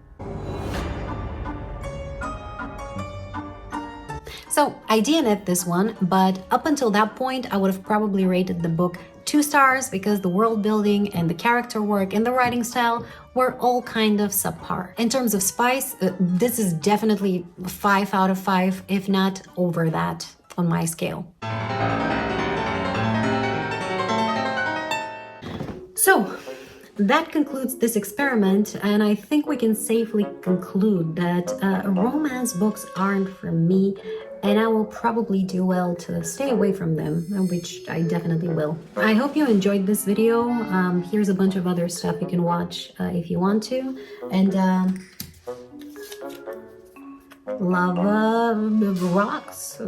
So I DNF'd this one, but up until that point, I would have probably rated the book 2 stars because the world building and the character work and the writing style were all kind of subpar. In terms of spice, this is definitely 5 out of 5, if not over that on my scale. So that concludes this experiment, and I think we can safely conclude that romance books aren't for me, and I will probably do well to stay away from them, which I definitely will. I hope you enjoyed this video. Here's a bunch of other stuff you can watch if you want to, and lava rocks.